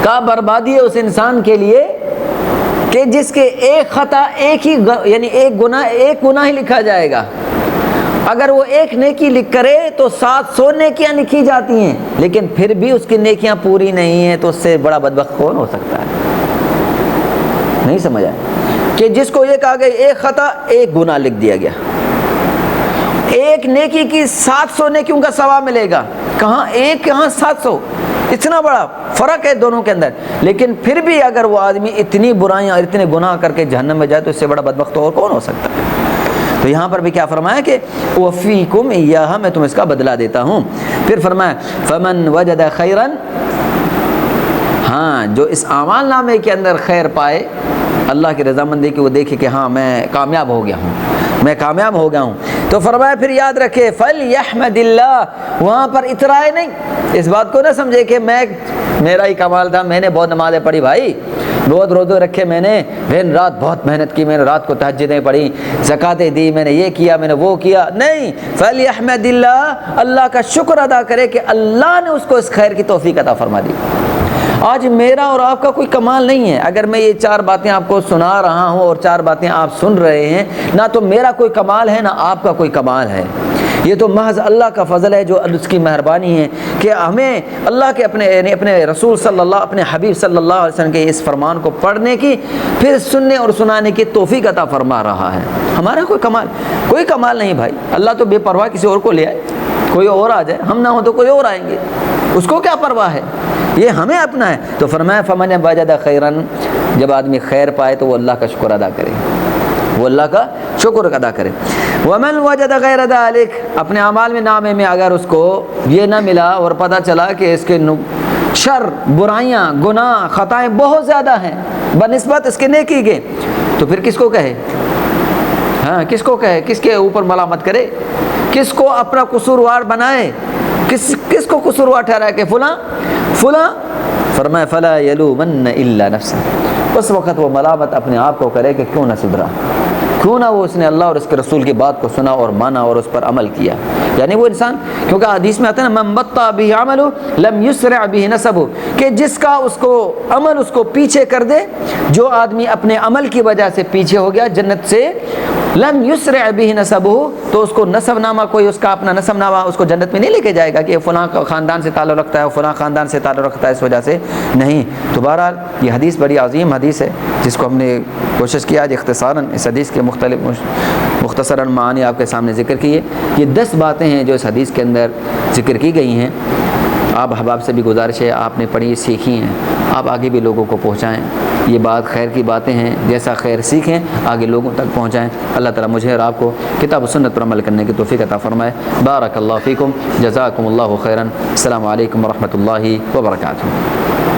کہا بربادی ہے اس انسان کے لیے کہ جس کے ایک خطا ایک ہی، یعنی ایک گناہ ہی لکھا جائے گا، اگر وہ ایک نیکی لکھ کرے تو 700 نیکیاں لکھی جاتی ہیں، لیکن پھر بھی اس کی نیکیاں پوری نہیں ہیں، تو اس سے بڑا بدبخت کون ہو سکتا ہے؟ نہیں سمجھا کہ جس کو یہ کہا گیا ایک خطا ایک گناہ لکھ دیا گیا، ایک نیکی کی 700 نیکیوں کا ثواب ملے گا، کہاں ایک کہاں 700، اتنا بڑا فرق ہے دونوں کے اندر، لیکن پھر بھی اگر وہ آدمی اتنی برائیاں اور اتنے گناہ کر کے جہنم میں جائے تو اس سے بڑا بدبخت اور کون ہو سکتا ہے؟ تو یہاں پر بھی کیا فرمایا کہ وفیکم ایھا، میں تم اس کا بدلہ دیتا ہوں۔ پھر فرمایا فمن وجد خیرا، ہاں جو اس اعمال نامے کے اندر خیر پائے، اللہ کی رضامندی کی، وہ دیکھے کہ ہاں میں کامیاب ہو گیا ہوں، میں کامیاب ہو گیا ہوں، تو فرمایا پھر یاد رکھے فلیحمد اللہ، وہاں پر اترائے نہیں، اس بات کو نہ سمجھے کہ میرا ہی کمال تھا، میں نے بہت نمازیں پڑھی بھائی، بہت روزے رکھے میں نے، دن رات بہت محنت کی میں نے، رات کو تہجدیں پڑھی، زکاتیں دی میں نے، یہ کیا میں نے، وہ کیا، نہیں، فلیحمد اللہ، اللہ کا شکر ادا کرے کہ اللہ نے اس کو اس خیر کی توفیق عطا فرما دی۔ آج میرا اور آپ کا کوئی کمال نہیں ہے، اگر میں یہ 4 باتیں آپ کو سنا رہا ہوں اور 4 باتیں آپ سن رہے ہیں، نہ تو میرا کوئی کمال ہے نہ آپ کا کوئی کمال ہے، یہ تو محض اللہ کا فضل ہے، جو اس کی مہربانی ہے کہ ہمیں اللہ کے اپنے رسول صلی اللہ، اپنے حبیب صلی اللہ علیہ وسلم کے اس فرمان کو پڑھنے کی، پھر سننے اور سنانے کی توفیق عطا فرما رہا ہے۔ ہمارا کوئی کمال نہیں بھائی، اللہ تو بے پرواہ کسی اور کو لے آئے، کوئی اور آ جائے، ہم نہ ہوں تو کوئی اور آئیں گے، اس کو کیا پرواہ ہے، یہ ہمیں اپنا ہے۔ تو فرمایا فمن وجد خیرن، جب آدمی خیر پائے تو وہ اللہ کا شکر ادا کرے، وہ اللہ کا شکر ادا کرے۔ ومن وجد غیر ذلک، اپنے اعمال میں نامے میں اگر اس کو یہ نہ ملا اور پتہ چلا کہ اس کے شر، برائیاں، گناہ، خطائیں بہت زیادہ ہیں بنسبت اس کے نیکی کے، تو پھر کس کو کہے؟ ہاں، کس کو کہے؟ کس کے اوپر ملامت کرے؟ کس کو اپنا قصوروار بنائے؟ کس کو قصوروار ٹھہرائے کہ فلاں فرمائے فلا یلومن الا نفسہ، اس وقت وہ ملامت اپنے آپ کو کرے کہ کیوں نہ سدھرا، کیوں نہ وہ اس نے اللہ اور اس کے رسول کی بات کو سنا اور مانا اور اس پر عمل کیا۔ یعنی وہ انسان، کیونکہ حدیث میں آتا ہے نا من بطأ به عمله لم يسرع به نسبه، کہ جس کا اس کو عمل اس کو پیچھے کر دے، جو آدمی اپنے عمل کی وجہ سے پیچھے ہو گیا جنت سے، لم يسرع به نسبه، تو اس کو نسب نامہ، کوئی اس کا اپنا نسب نامہ اس کو جنت میں نہیں لے کے جائے گا کہ فلاں خاندان سے تعلق رکھتا ہے، فلاں خاندان سے تعلق رکھتا ہے، اس وجہ سے نہیں۔ تو بہرحال یہ حدیث بڑی عظیم حدیث ہے، جس کو ہم نے کوشش کیا آج اختصاراً اس حدیث کے مختصراً معانی آپ کے سامنے ذکر کیے۔ یہ 10 باتیں ہیں جو اس حدیث کے اندر ذکر کی گئی ہیں۔ آپ احباب سے بھی گزارش ہے، آپ نے پڑھی سیکھی ہیں، آپ آگے بھی لوگوں کو پہنچائیں۔ یہ بات خیر کی باتیں ہیں، جیسا خیر سیکھیں آگے لوگوں تک پہنچائیں۔ اللہ تعالیٰ مجھے اور آپ کو کتاب و سنت پر عمل کرنے کی توفیق عطا فرمائے۔ بارک اللہ فیکم، جزاکم اللہ خیراً۔ السلام علیکم ورحمۃ اللہ وبرکاتہ۔